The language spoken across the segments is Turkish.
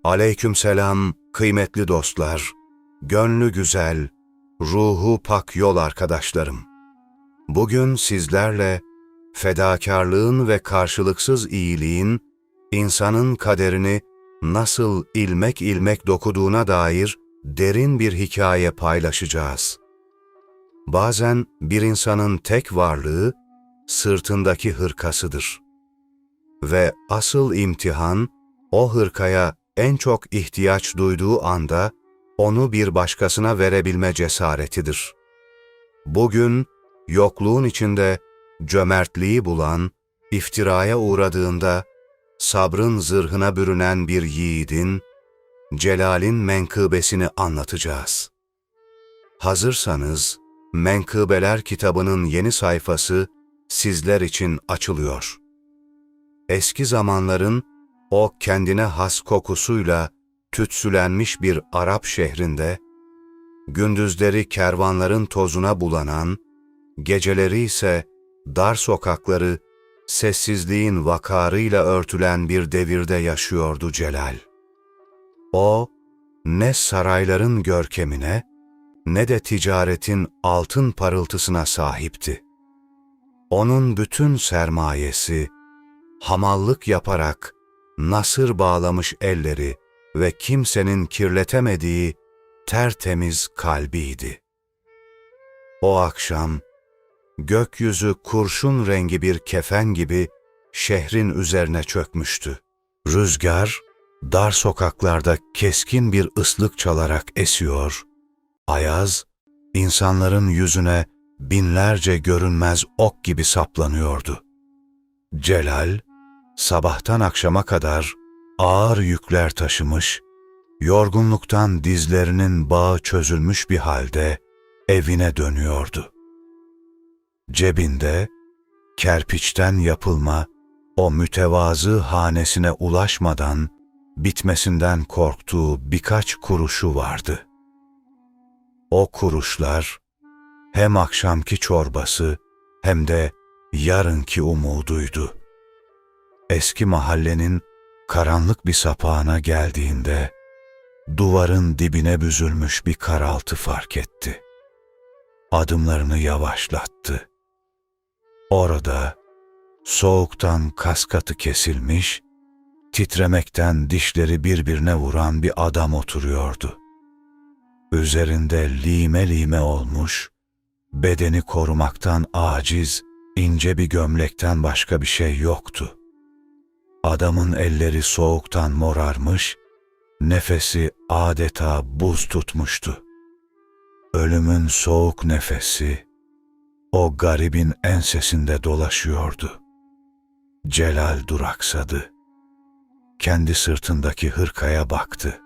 Aleykümselam kıymetli dostlar, gönlü güzel, ruhu pak yol arkadaşlarım. Bugün sizlerle fedakarlığın ve karşılıksız iyiliğin insanın kaderini nasıl ilmek ilmek dokuduğuna dair derin bir hikaye paylaşacağız. Bazen bir insanın tek varlığı sırtındaki hırkasıdır. Ve asıl imtihan o hırkaya en çok ihtiyaç duyduğu anda onu bir başkasına verebilme cesaretidir. Bugün yokluğun içinde cömertliği bulan, iftiraya uğradığında sabrın zırhına bürünen bir yiğidin, Celal'in menkıbesini anlatacağız. Hazırsanız, Menkıbeler kitabının yeni sayfası sizler için açılıyor. Eski zamanların o kendine has kokusuyla tütsülenmiş bir Arap şehrinde, gündüzleri kervanların tozuna bulanan, geceleri ise dar sokakları sessizliğin vakarıyla örtülen bir devirde yaşıyordu Celal. O, ne sarayların görkemine, ne de ticaretin altın parıltısına sahipti. Onun bütün sermayesi, hamallık yaparak nasır bağlamış elleri ve kimsenin kirletemediği tertemiz kalbiydi. O akşam, gökyüzü kurşun rengi bir kefen gibi şehrin üzerine çökmüştü. Rüzgar, dar sokaklarda keskin bir ıslık çalarak esiyor, ayaz, insanların yüzüne binlerce görünmez ok gibi saplanıyordu. Celal, sabahtan akşama kadar ağır yükler taşımış, yorgunluktan dizlerinin bağı çözülmüş bir halde evine dönüyordu. Cebinde, kerpiçten yapılma o mütevazı hanesine ulaşmadan bitmesinden korktuğu birkaç kuruşu vardı. O kuruşlar, hem akşamki çorbası hem de yarınki umuduydu. Eski mahallenin karanlık bir sapağına geldiğinde, duvarın dibine büzülmüş bir karaltı fark etti. Adımlarını yavaşlattı. Orada, soğuktan kaskatı kesilmiş, titremekten dişleri birbirine vuran bir adam oturuyordu. Üzerinde lime lime olmuş, bedeni korumaktan aciz, ince bir gömlekten başka bir şey yoktu. Adamın elleri soğuktan morarmış, nefesi adeta buz tutmuştu. Ölümün soğuk nefesi, o garibin ensesinde dolaşıyordu. Celal duraksadı. Kendi sırtındaki hırkaya baktı.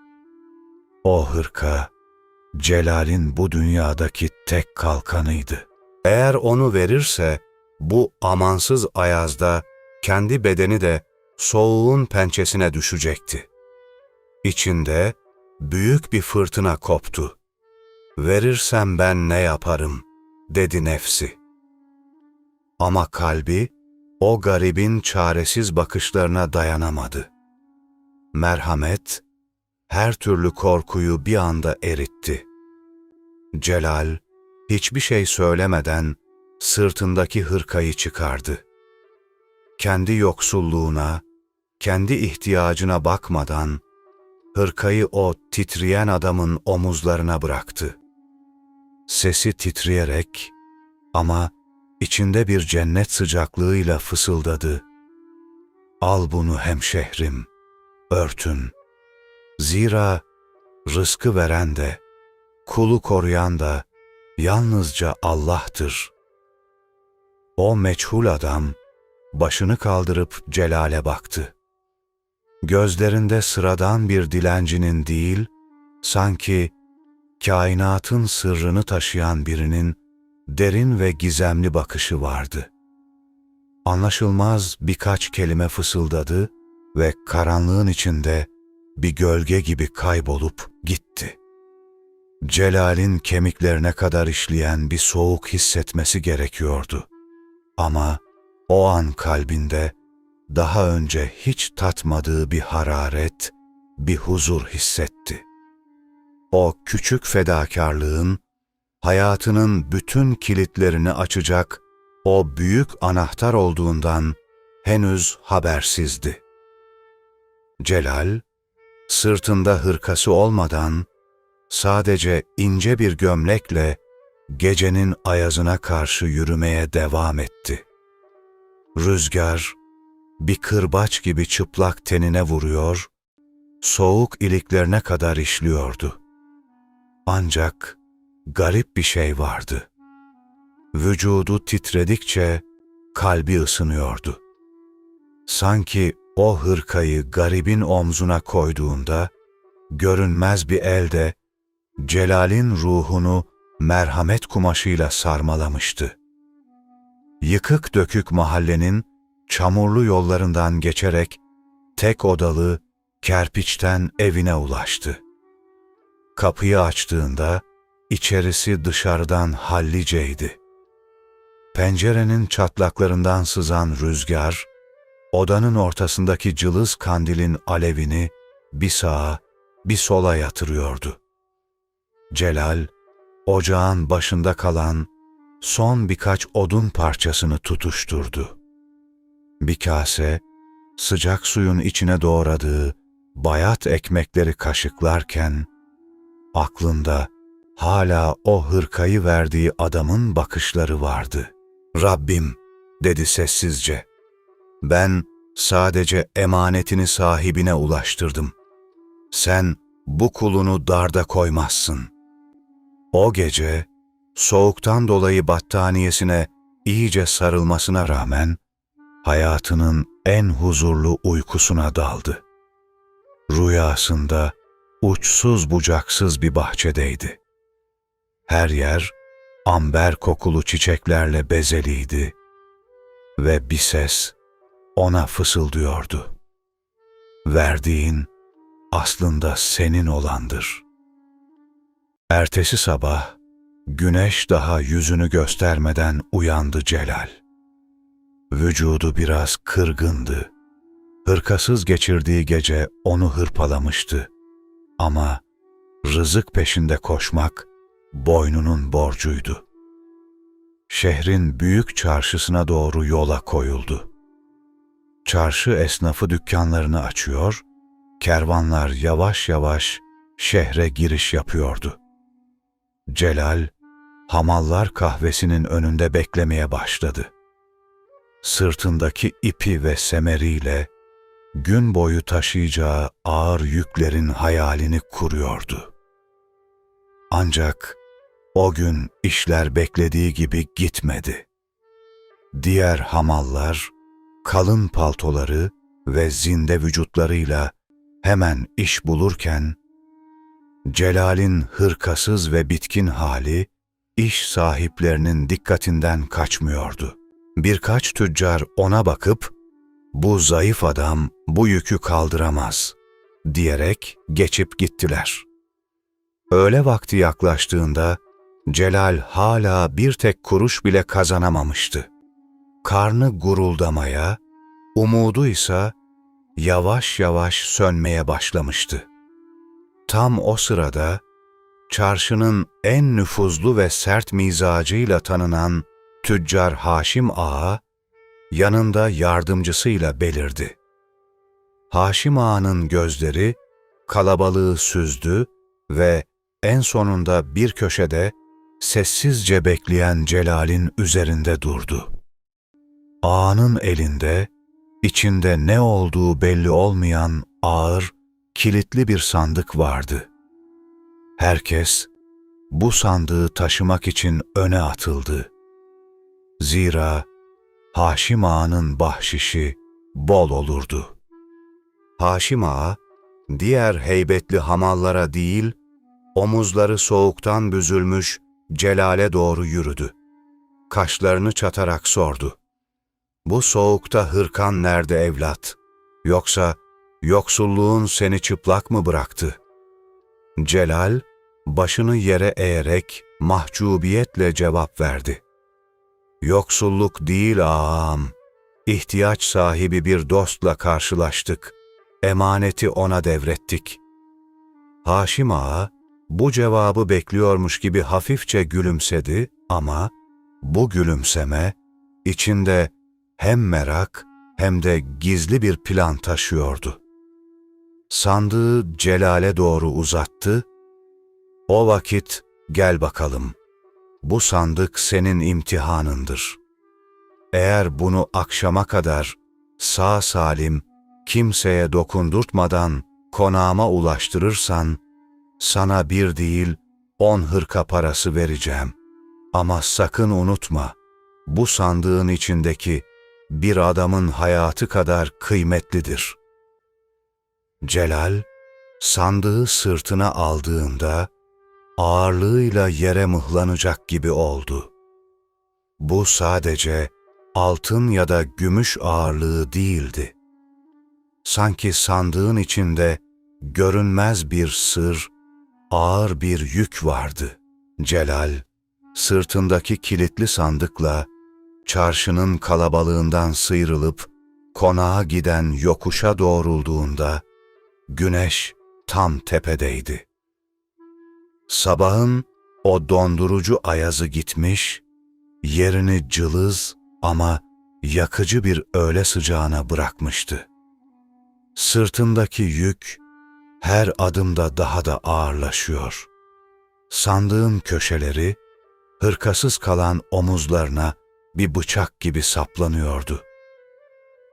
O hırka, Celal'in bu dünyadaki tek kalkanıydı. Eğer onu verirse, bu amansız ayazda kendi bedeni de soğuğun pençesine düşecekti. İçinde büyük bir fırtına koptu. "Verirsem ben ne yaparım?" dedi nefsi. Ama kalbi, o garibin çaresiz bakışlarına dayanamadı. Merhamet, her türlü korkuyu bir anda eritti. Celal, hiçbir şey söylemeden sırtındaki hırkayı çıkardı. Kendi yoksulluğuna, kendi ihtiyacına bakmadan, hırkayı o titreyen adamın omuzlarına bıraktı. Sesi titreyerek ama içinde bir cennet sıcaklığıyla fısıldadı. "Al bunu hemşehrim, örtün. Zira rızkı veren de, kulu koruyan da yalnızca Allah'tır." O meçhul adam başını kaldırıp Celal'e baktı. Gözlerinde sıradan bir dilencinin değil, sanki kainatın sırrını taşıyan birinin derin ve gizemli bakışı vardı. Anlaşılmaz birkaç kelime fısıldadı ve karanlığın içinde bir gölge gibi kaybolup gitti. Celal'in kemiklerine kadar işleyen bir soğuk hissetmesi gerekiyordu. Ama o an kalbinde daha önce hiç tatmadığı bir hararet, bir huzur hissetti. O küçük fedakarlığın, hayatının bütün kilitlerini açacak o büyük anahtar olduğundan henüz habersizdi. Celal, sırtında hırkası olmadan, sadece ince bir gömlekle gecenin ayazına karşı yürümeye devam etti. Rüzgar, bir kırbaç gibi çıplak tenine vuruyor, soğuk iliklerine kadar işliyordu. Ancak garip bir şey vardı. Vücudu titredikçe kalbi ısınıyordu. Sanki o hırkayı garibin omzuna koyduğunda, görünmez bir elde Celal'in ruhunu merhamet kumaşıyla sarmalamıştı. Yıkık dökük mahallenin çamurlu yollarından geçerek tek odalı, kerpiçten evine ulaştı. Kapıyı açtığında içerisi dışarıdan halliceydi. Pencerenin çatlaklarından sızan rüzgar, odanın ortasındaki cılız kandilin alevini bir sağa, bir sola yatırıyordu. Celal, ocağın başında kalan son birkaç odun parçasını tutuşturdu. Bir kase, sıcak suyun içine doğradığı bayat ekmekleri kaşıklarken, aklında hala o hırkayı verdiği adamın bakışları vardı. "Rabbim," dedi sessizce, "ben sadece emanetini sahibine ulaştırdım. Sen bu kulunu darda koymazsın." O gece, soğuktan dolayı battaniyesine iyice sarılmasına rağmen, hayatının en huzurlu uykusuna daldı. Rüyasında uçsuz bucaksız bir bahçedeydi. Her yer amber kokulu çiçeklerle bezeliydi ve bir ses ona fısıldıyordu. "Verdiğin aslında senin olandır." Ertesi sabah, güneş daha yüzünü göstermeden uyandı Celal. Vücudu biraz kırgındı. Hırkasız geçirdiği gece onu hırpalamıştı. Ama rızık peşinde koşmak boynunun borcuydu. Şehrin büyük çarşısına doğru yola koyuldu. Çarşı esnafı dükkanlarını açıyor, kervanlar yavaş yavaş şehre giriş yapıyordu. Celal, hamallar kahvesinin önünde beklemeye başladı. Sırtındaki ipi ve semeriyle gün boyu taşıyacağı ağır yüklerin hayalini kuruyordu. Ancak o gün işler beklediği gibi gitmedi. Diğer hamallar, kalın paltoları ve zinde vücutlarıyla hemen iş bulurken, Celal'in hırkasız ve bitkin hali, iş sahiplerinin dikkatinden kaçmıyordu. Birkaç tüccar ona bakıp, "Bu zayıf adam bu yükü kaldıramaz," diyerek geçip gittiler. Öğle vakti yaklaştığında, Celal hala bir tek kuruş bile kazanamamıştı. Karnı guruldamaya, umudu ise yavaş yavaş sönmeye başlamıştı. Tam o sırada, çarşının en nüfuzlu ve sert mizacıyla tanınan tüccar Haşim Ağa, yanında yardımcısıyla belirdi. Haşim Ağa'nın gözleri kalabalığı süzdü ve en sonunda bir köşede sessizce bekleyen Celal'in üzerinde durdu. Ağanın elinde, içinde ne olduğu belli olmayan ağır, kilitli bir sandık vardı. Herkes bu sandığı taşımak için öne atıldı. Zira Haşim Ağa'nın bahşişi bol olurdu. Haşim Ağa, diğer heybetli hamallara değil, omuzları soğuktan büzülmüş Celal'e doğru yürüdü. Kaşlarını çatarak sordu. "Bu soğukta hırkan nerede evlat? Yoksa yoksulluğun seni çıplak mı bıraktı?" Celal, başını yere eğerek mahcubiyetle cevap verdi. "Yoksulluk değil ağam, ihtiyaç sahibi bir dostla karşılaştık. emaneti ona devrettik. Haşim Ağa, bu cevabı bekliyormuş gibi hafifçe gülümsedi ama bu gülümseme içinde hem merak hem de gizli bir plan taşıyordu. Sandığı Celal'e doğru uzattı. O vakit gel bakalım. Bu sandık senin imtihanındır. Eğer bunu akşama kadar sağ salim kimseye dokundurtmadan konağıma ulaştırırsan, sana bir değil 10 hırka parası vereceğim. Ama sakın unutma, bu sandığın içindeki bir adamın hayatı kadar kıymetlidir. Celal, sandığı sırtına aldığında ağırlığıyla yere mıhlanacak gibi oldu. Bu sadece altın ya da gümüş ağırlığı değildi. Sanki sandığın içinde görünmez bir sır, ağır bir yük vardı. Celal, sırtındaki kilitli sandıkla çarşının kalabalığından sıyrılıp konağa giden yokuşa doğrulduğunda güneş tam tepedeydi. Sabahın o dondurucu ayazı gitmiş, yerini cılız ama yakıcı bir öğle sıcağına bırakmıştı. Sırtındaki yük her adımda daha da ağırlaşıyor. Sandığın köşeleri, hırkasız kalan omuzlarına bir bıçak gibi saplanıyordu.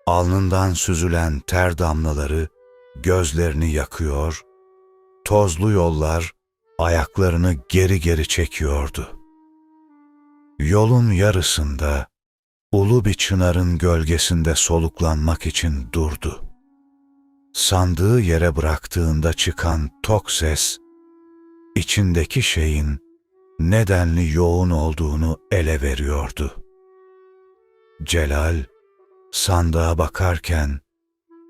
Alnından süzülen ter damlaları gözlerini yakıyor, tozlu yollar ayaklarını geri geri çekiyordu. Yolun yarısında ulu bir çınarın gölgesinde soluklanmak için durdu. Sandığı yere bıraktığında çıkan tok ses, içindeki şeyin nedenli yoğun olduğunu ele veriyordu. Celal, sandığa bakarken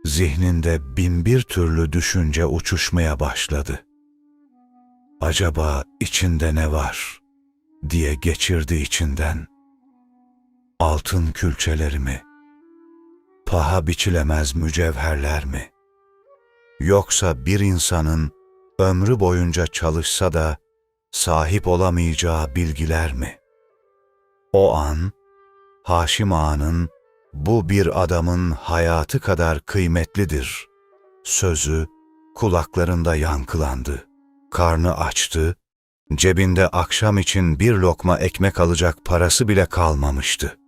zihninde binbir türlü düşünce uçuşmaya başladı. Acaba içinde ne var diye geçirdi içinden. Altın külçeleri mi? Paha biçilemez mücevherler mi? Yoksa bir insanın ömrü boyunca çalışsa da sahip olamayacağı bilgiler mi? O an, Haşim Ağa'nın bu bir adamın hayatı kadar kıymetlidir sözü kulaklarında yankılandı. Karnı açtı, cebinde akşam için bir lokma ekmek alacak parası bile kalmamıştı.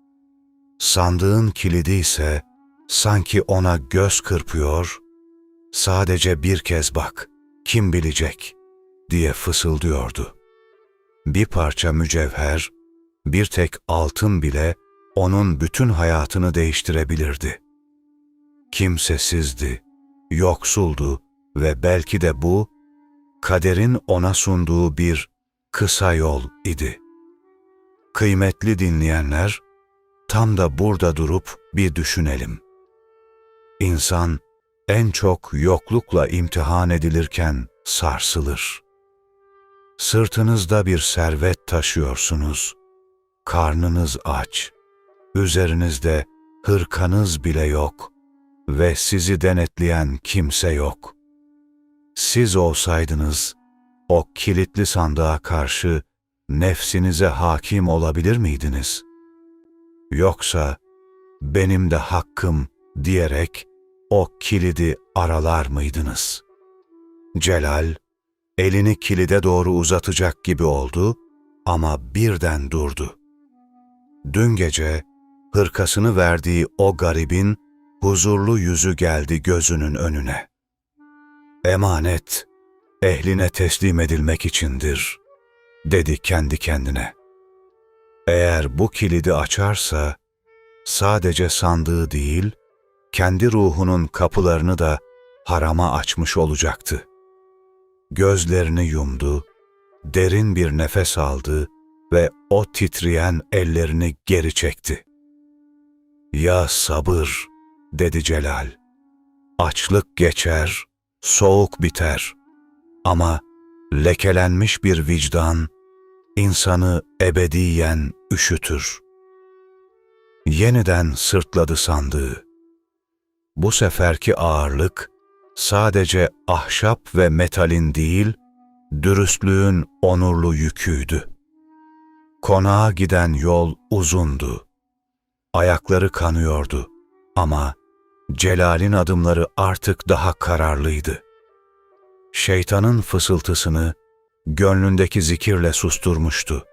Sandığın kilidi ise sanki ona göz kırpıyor, sadece bir kez bak, kim bilecek diye fısıldıyordu. Bir parça mücevher, bir tek altın bile onun bütün hayatını değiştirebilirdi. Kimsesizdi, yoksuldu ve belki de bu, kaderin ona sunduğu bir kısa yol idi. Kıymetli dinleyenler, tam da burada durup bir düşünelim. İnsan en çok yoklukla imtihan edilirken sarsılır. Sırtınızda bir servet taşıyorsunuz, karnınız aç, üzerinizde hırkanız bile yok ve sizi denetleyen kimse yok. Siz olsaydınız, o kilitli sandığa karşı nefsinize hakim olabilir miydiniz? Yoksa benim de hakkım diyerek o kilidi aralar mıydınız? Celal, elini kilide doğru uzatacak gibi oldu ama birden durdu. Dün gece hırkasını verdiği o garibin huzurlu yüzü geldi gözünün önüne. Emanet, ehline teslim edilmek içindir, dedi kendi kendine. Eğer bu kilidi açarsa, sadece sandığı değil, kendi ruhunun kapılarını da harama açmış olacaktı. Gözlerini yumdu, derin bir nefes aldı ve o titreyen ellerini geri çekti. Ya sabır, dedi Celal. Açlık geçer, soğuk biter ama lekelenmiş bir vicdan insanı ebediyen üşütür. Yeniden sırtladı sandığı. Bu seferki ağırlık sadece ahşap ve metalin değil, dürüstlüğün onurlu yüküydü. Konağa giden yol uzundu. Ayakları kanıyordu ama Celal'in adımları artık daha kararlıydı. Şeytanın fısıltısını gönlündeki zikirle susturmuştu.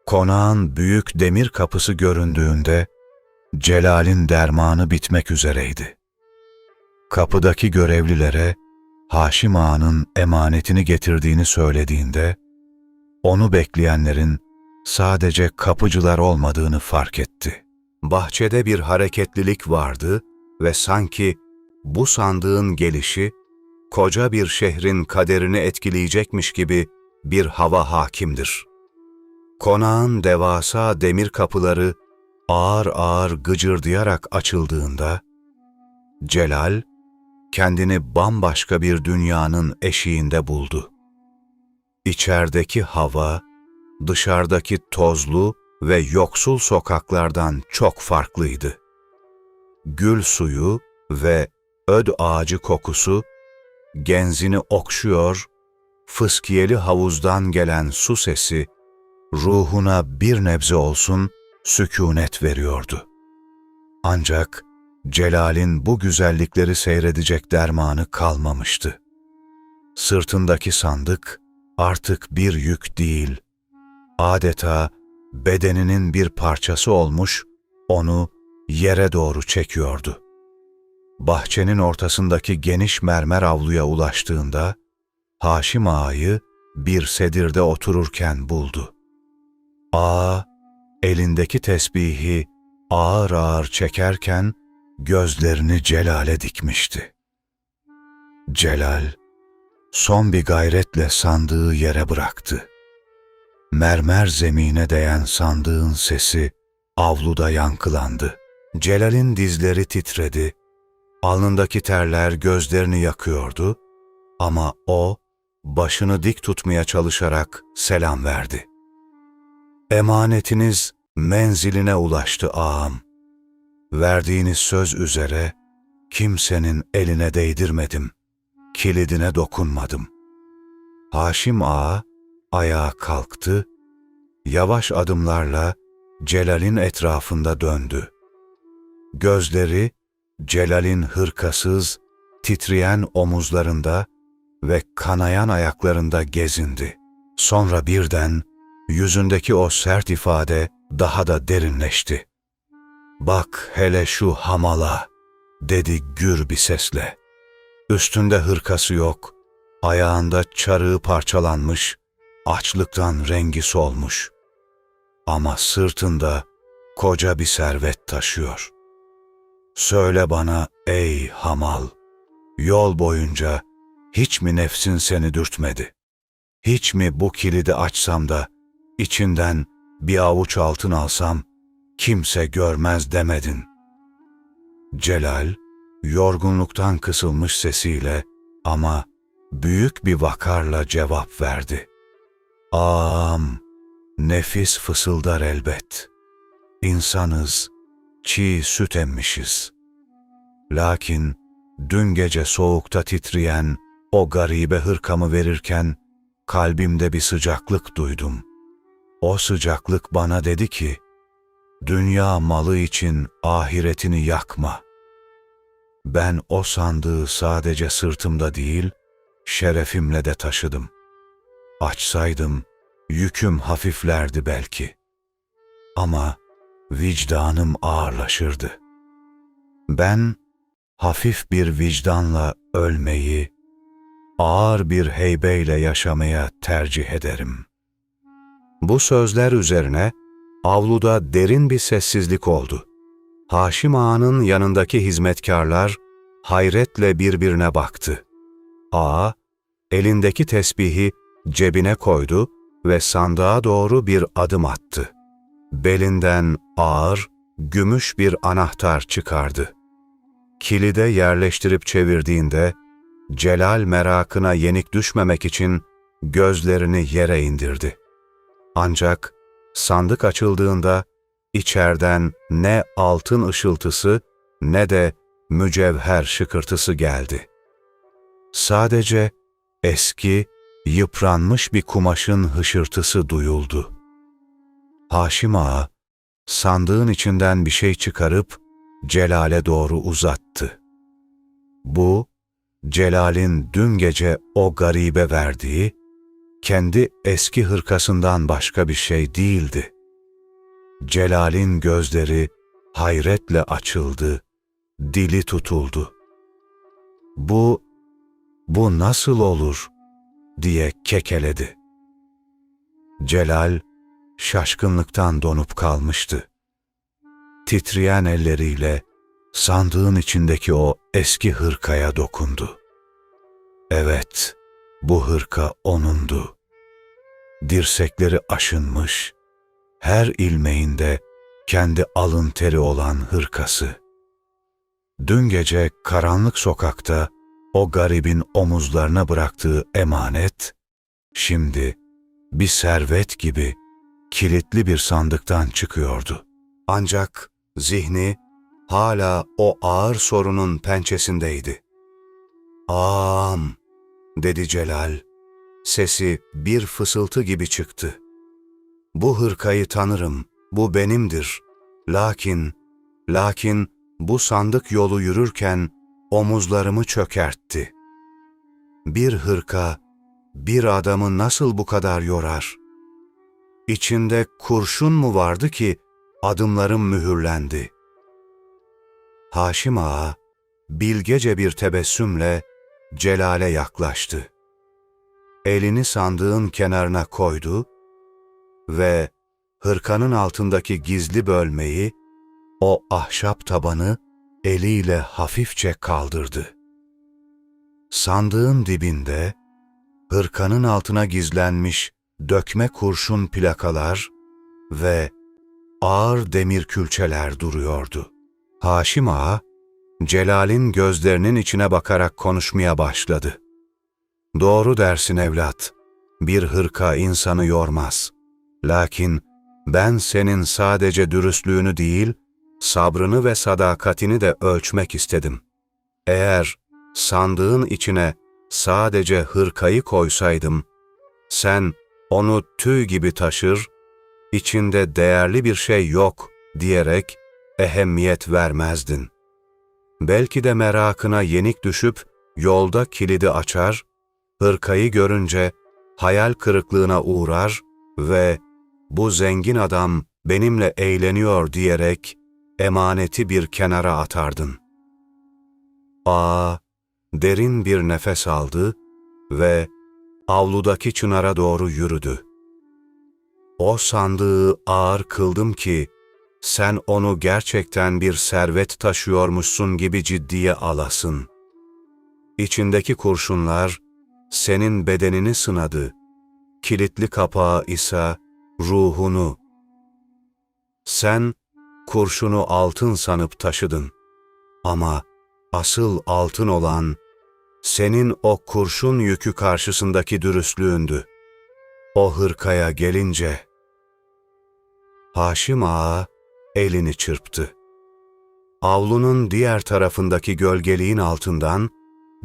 Konağın büyük demir kapısı göründüğünde Celal'in dermanı bitmek üzereydi. Kapıdaki görevlilere Haşim Ağa'nın emanetini getirdiğini söylediğinde onu bekleyenlerin sadece kapıcılar olmadığını fark etti. Bahçede bir hareketlilik vardı ve sanki bu sandığın gelişi koca bir şehrin kaderini etkileyecekmiş gibi bir hava hakimdir. Konağın devasa demir kapıları ağır ağır gıcırdayarak açıldığında, Celal kendini bambaşka bir dünyanın eşiğinde buldu. İçerideki hava, dışarıdaki tozlu ve yoksul sokaklardan çok farklıydı. Gül suyu ve öd ağacı kokusu genzini okşuyor, fıskiyeli havuzdan gelen su sesi ruhuna bir nebze olsun sükûnet veriyordu. Ancak Celal'in bu güzellikleri seyredecek dermanı kalmamıştı. Sırtındaki sandık artık bir yük değil, adeta bedeninin bir parçası olmuş, onu yere doğru çekiyordu. Bahçenin ortasındaki geniş mermer avluya ulaştığında, Haşim Ağa'yı bir sedirde otururken buldu. Ağa, elindeki tesbihi ağır ağır çekerken, gözlerini Celal'e dikmişti. Celal, son bir gayretle sandığı yere bıraktı. Mermer zemine değen sandığın sesi avluda yankılandı. Celal'in dizleri titredi, alnındaki terler gözlerini yakıyordu ama o, başını dik tutmaya çalışarak selam verdi. "Emanetiniz menziline ulaştı ağam. Verdiğiniz söz üzere kimsenin eline değdirmedim, kilidine dokunmadım." Haşim Ağa ayağa kalktı, yavaş adımlarla Celal'in etrafında döndü. Gözleri Celal'in hırkasız, titreyen omuzlarında ve kanayan ayaklarında gezindi. Sonra birden yüzündeki o sert ifade daha da derinleşti. "Bak hele şu hamala," dedi gür bir sesle. Üstünde hırkası yok, ayağında çarığı parçalanmış, açlıktan rengi solmuş. Ama sırtında koca bir servet taşıyor. "Söyle bana ey hamal, yol boyunca hiç mi nefsin seni dürtmedi? Hiç mi bu kilidi açsam da içinden bir avuç altın alsam kimse görmez demedin?" Celal, yorgunluktan kısılmış sesiyle ama büyük bir vakarla cevap verdi. "Ağam, nefis fısıldar elbet. İnsanız, çiğ süt emmişiz. Lakin dün gece soğukta titreyen o garibe hırkamı verirken kalbimde bir sıcaklık duydum. O sıcaklık bana dedi ki, dünya malı için ahiretini yakma. Ben o sandığı sadece sırtımda değil, şerefimle de taşıdım. Açsaydım, yüküm hafiflerdi belki. Ama vicdanım ağırlaşırdı. Ben hafif bir vicdanla ölmeyi, ağır bir heybeyle yaşamaya tercih ederim." Bu sözler üzerine avluda derin bir sessizlik oldu. Haşim Ağa'nın yanındaki hizmetkarlar hayretle birbirine baktı. Ağa, elindeki tesbihi cebine koydu ve sandığa doğru bir adım attı. Belinden ağır, gümüş bir anahtar çıkardı. Kilide yerleştirip çevirdiğinde, Celal merakına yenik düşmemek için gözlerini yere indirdi. Ancak sandık açıldığında içeriden ne altın ışıltısı ne de mücevher şıkırtısı geldi. Sadece eski, yıpranmış bir kumaşın hışırtısı duyuldu. Haşim Ağa, sandığın içinden bir şey çıkarıp Celal'e doğru uzattı. Bu, Celal'in dün gece o garibe verdiği, kendi eski hırkasından başka bir şey değildi. Celal'in gözleri hayretle açıldı, dili tutuldu. Bu nasıl olur?" diye kekeledi. Celal, şaşkınlıktan donup kalmıştı. Titreyen elleriyle sandığın içindeki o eski hırkaya dokundu. Evet, bu hırka onundu. Dirsekleri aşınmış, her ilmeğinde kendi alın teri olan hırkası. Dün gece karanlık sokakta o garibin omuzlarına bıraktığı emanet, şimdi bir servet gibi kilitli bir sandıktan çıkıyordu. Ancak zihni hala o ağır sorunun pençesindeydi. "Ağam," dedi Celal. Sesi bir fısıltı gibi çıktı. "Bu hırkayı tanırım, bu benimdir. Lakin bu sandık yolu yürürken omuzlarımı çökertti. Bir hırka, bir adamı nasıl bu kadar yorar? İçinde kurşun mu vardı ki adımlarım mühürlendi?" Haşim Ağa, bilgece bir tebessümle Celal'e yaklaştı. Elini sandığın kenarına koydu ve hırkanın altındaki gizli bölmeyi, o ahşap tabanı eliyle hafifçe kaldırdı. Sandığın dibinde, hırkanın altına gizlenmiş dökme kurşun plakalar ve ağır demir külçeler duruyordu. Haşim Ağa, Celal'in gözlerinin içine bakarak konuşmaya başladı. "Doğru dersin evlat, bir hırka insanı yormaz. Lakin ben senin sadece dürüstlüğünü değil, sabrını ve sadakatini de ölçmek istedim. Eğer sandığın içine sadece hırkayı koysaydım, sen onu tüy gibi taşır, içinde değerli bir şey yok diyerek ehemmiyet vermezdin. Belki de merakına yenik düşüp yolda kilidi açar, hırkayı görünce hayal kırıklığına uğrar ve bu zengin adam benimle eğleniyor diyerek emaneti bir kenara atardın." Ağa derin bir nefes aldı ve avludaki çınara doğru yürüdü. "O sandığı ağır kıldım ki sen onu gerçekten bir servet taşıyormuşsun gibi ciddiye alasın. İçindeki kurşunlar senin bedenini sınadı, kilitli kapağı ise ruhunu. Sen kurşunu altın sanıp taşıdın ama asıl altın olan senin o kurşun yükü karşısındaki dürüstlüğündü. O hırkaya gelince..." Haşim Ağa elini çırptı. Avlunun diğer tarafındaki gölgeliğin altından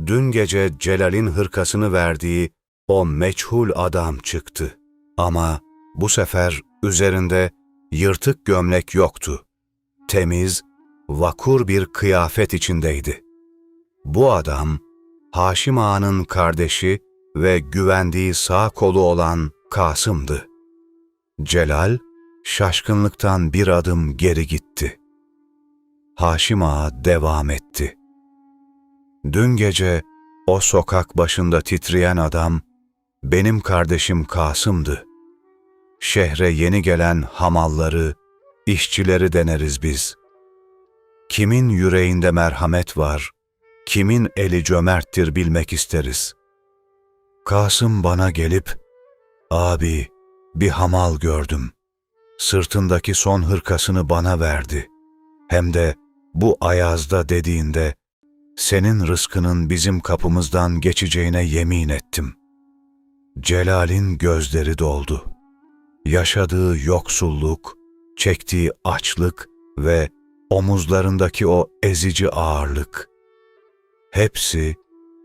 dün gece Celal'in hırkasını verdiği o meçhul adam çıktı. Ama bu sefer üzerinde yırtık gömlek yoktu. Temiz, vakur bir kıyafet içindeydi. Bu adam, Haşim Ağa'nın kardeşi ve güvendiği sağ kolu olan Kasım'dı. Celal, şaşkınlıktan bir adım geri gitti. Haşim Ağa devam etti. "Dün gece o sokak başında titreyen adam benim kardeşim Kasım'dı. Şehre yeni gelen hamalları, işçileri deneriz biz. Kimin yüreğinde merhamet var, kimin eli cömerttir bilmek isteriz. Kasım bana gelip, 'Abi, bir hamal gördüm. Sırtındaki son hırkasını bana verdi. Hem de bu ayazda,' dediğinde, senin rızkının bizim kapımızdan geçeceğine yemin ettim." Celal'in gözleri doldu. Yaşadığı yoksulluk, çektiği açlık ve omuzlarındaki o ezici ağırlık, hepsi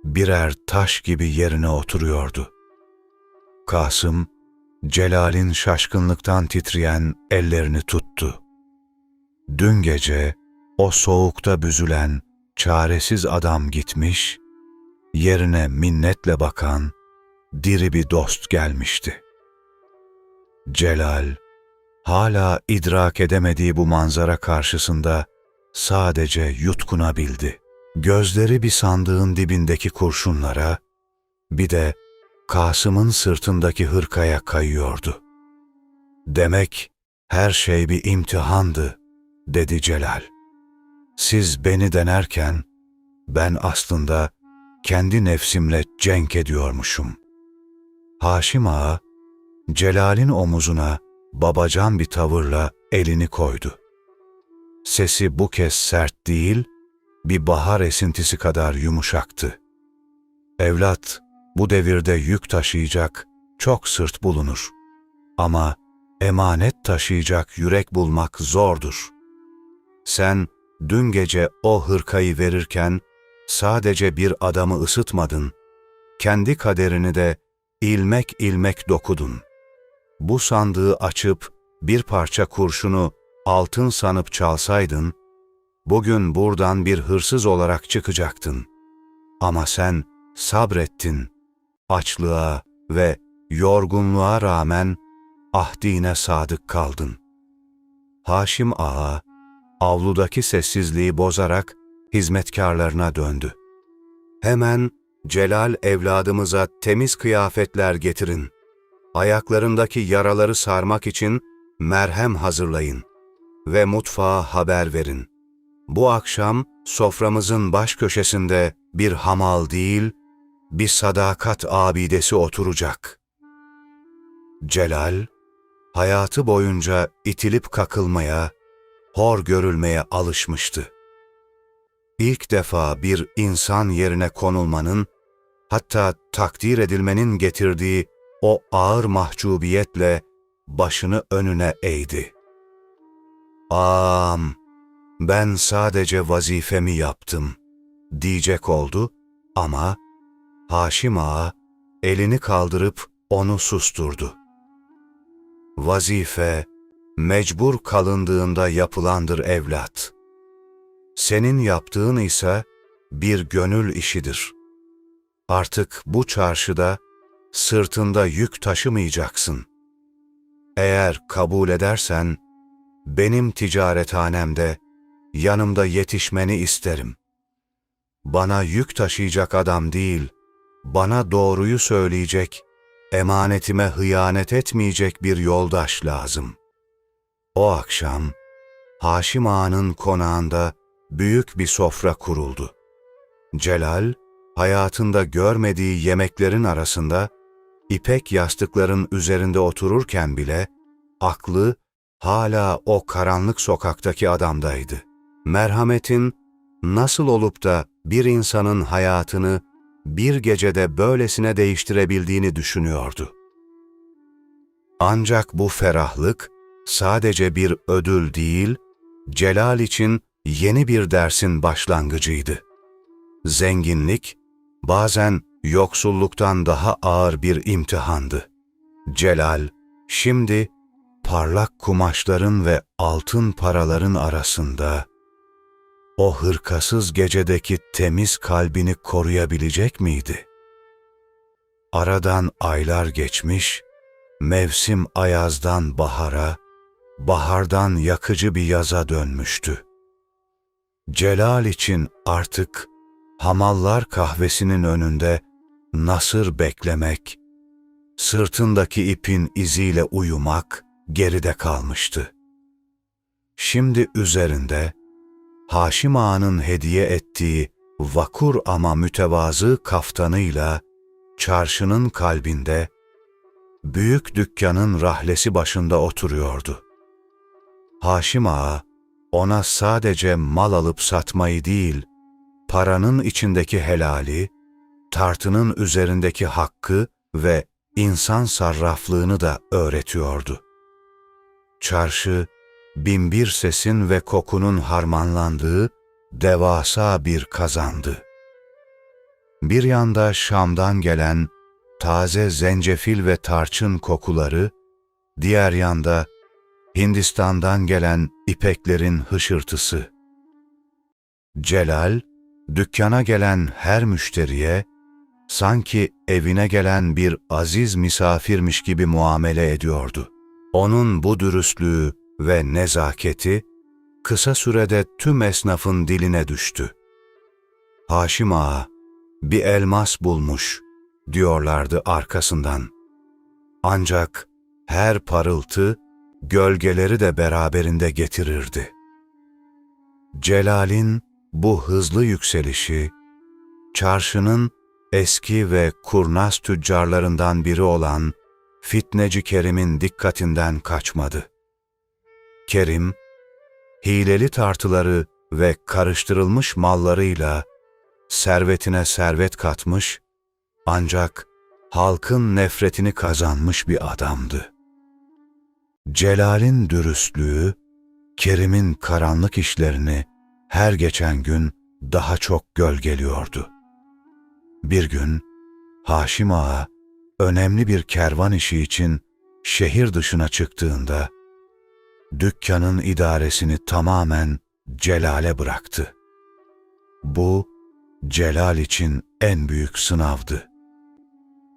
birer taş gibi yerine oturuyordu. Kasım, Celal'in şaşkınlıktan titreyen ellerini tuttu. Dün gece o soğukta büzülen, çaresiz adam gitmiş, yerine minnetle bakan, diri bir dost gelmişti. Celal, hala idrak edemediği bu manzara karşısında sadece yutkunabildi. Gözleri bir sandığın dibindeki kurşunlara, bir de Kasım'ın sırtındaki hırkaya kayıyordu. Demek her şey bir imtihandı, dedi Celal. Siz beni denerken, ben aslında kendi nefsimle cenk ediyormuşum. Haşim Ağa, Celal'in omuzuna babacan bir tavırla elini koydu. Sesi bu kez sert değil, bir bahar esintisi kadar yumuşaktı. Evlat, bu devirde yük taşıyacak çok sırt bulunur. Ama emanet taşıyacak yürek bulmak zordur. Sen dün gece o hırkayı verirken sadece bir adamı ısıtmadın, kendi kaderini de ilmek ilmek dokudun. Bu sandığı açıp bir parça kurşunu altın sanıp çalsaydın, bugün buradan bir hırsız olarak çıkacaktın. Ama sen sabrettin, açlığa ve yorgunluğa rağmen ahdine sadık kaldın. Haşim Ağa, avludaki sessizliği bozarak hizmetkarlarına döndü. Hemen Celal evladımıza temiz kıyafetler getirin. Ayaklarındaki yaraları sarmak için merhem hazırlayın ve mutfağa haber verin. Bu akşam soframızın baş köşesinde bir hamal değil, bir sadakat abidesi oturacak. Celal, hayatı boyunca itilip kakılmaya, hor görülmeye alışmıştı. İlk defa bir insan yerine konulmanın, hatta takdir edilmenin getirdiği o ağır mahcubiyetle başını önüne eğdi. "Ağam, ben sadece vazifemi yaptım," diyecek oldu ama Haşim Ağa elini kaldırıp onu susturdu. Vazife, mecbur kalındığında yapılandır evlat. Senin yaptığın ise bir gönül işidir. Artık bu çarşıda sırtında yük taşımayacaksın. Eğer kabul edersen, benim ticarethanemde yanımda yetişmeni isterim. Bana yük taşıyacak adam değil, bana doğruyu söyleyecek, emanetime hıyanet etmeyecek bir yoldaş lazım. O akşam, Haşim Ağa'nın konağında büyük bir sofra kuruldu. Celal, hayatında görmediği yemeklerin arasında, ipek yastıkların üzerinde otururken bile, aklı hala o karanlık sokaktaki adamdaydı. Merhametin nasıl olup da bir insanın hayatını bir gecede böylesine değiştirebildiğini düşünüyordu. Ancak bu ferahlık sadece bir ödül değil, Celal için yeni bir dersin başlangıcıydı. Zenginlik, bazen yoksulluktan daha ağır bir imtihandı. Celal, şimdi parlak kumaşların ve altın paraların arasında, o hırkasız gecedeki temiz kalbini koruyabilecek miydi? Aradan aylar geçmiş, mevsim ayazdan bahara, bahardan yakıcı bir yaza dönmüştü. Celal için artık hamallar kahvesinin önünde nasır beklemek, sırtındaki ipin iziyle uyumak geride kalmıştı. Şimdi üzerinde Haşim Ağa'nın hediye ettiği vakur ama mütevazı kaftanıyla çarşının kalbinde, büyük dükkanın rahlesi başında oturuyordu. Haşim Ağa, ona sadece mal alıp satmayı değil, paranın içindeki helali, tartının üzerindeki hakkı ve insan sarraflığını da öğretiyordu. Çarşı, binbir sesin ve kokunun harmanlandığı devasa bir kazandı. Bir yanda Şam'dan gelen taze zencefil ve tarçın kokuları, diğer yanda Hindistan'dan gelen ipeklerin hışırtısı. Celal, dükkana gelen her müşteriye sanki evine gelen bir aziz misafirmiş gibi muamele ediyordu. Onun bu dürüstlüğü ve nezaketi kısa sürede tüm esnafın diline düştü. Haşim Ağa, bir elmas bulmuş diyorlardı arkasından. Ancak her parıltı gölgeleri de beraberinde getirirdi. Celal'in bu hızlı yükselişi, çarşının eski ve kurnaz tüccarlarından biri olan Fitneci Kerim'in dikkatinden kaçmadı. Kerim, hileli tartıları ve karıştırılmış mallarıyla servetine servet katmış, ancak halkın nefretini kazanmış bir adamdı. Celal'in dürüstlüğü, Kerim'in karanlık işlerini her geçen gün daha çok gölgeliyordu. Bir gün Haşim Ağa önemli bir kervan işi için şehir dışına çıktığında dükkanın idaresini tamamen Celal'e bıraktı. Bu Celal için en büyük sınavdı.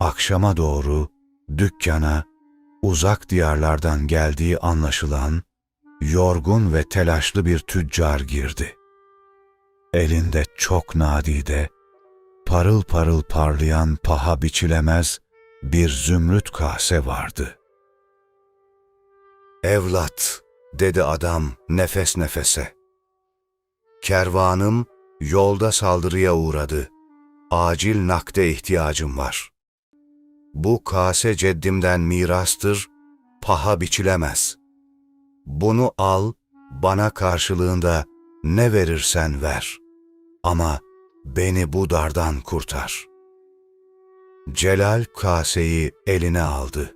Akşama doğru dükkana uzak diyarlardan geldiği anlaşılan yorgun ve telaşlı bir tüccar girdi. Elinde çok nadide, parıl parıl parlayan paha biçilemez bir zümrüt kase vardı. "Evlat," dedi adam nefes nefese. "Kervanım yolda saldırıya uğradı. Acil nakde ihtiyacım var. Bu kase ceddimden mirastır, paha biçilemez. Bunu al, bana karşılığında ne verirsen ver. Ama beni bu dardan kurtar." Celal kaseyi eline aldı.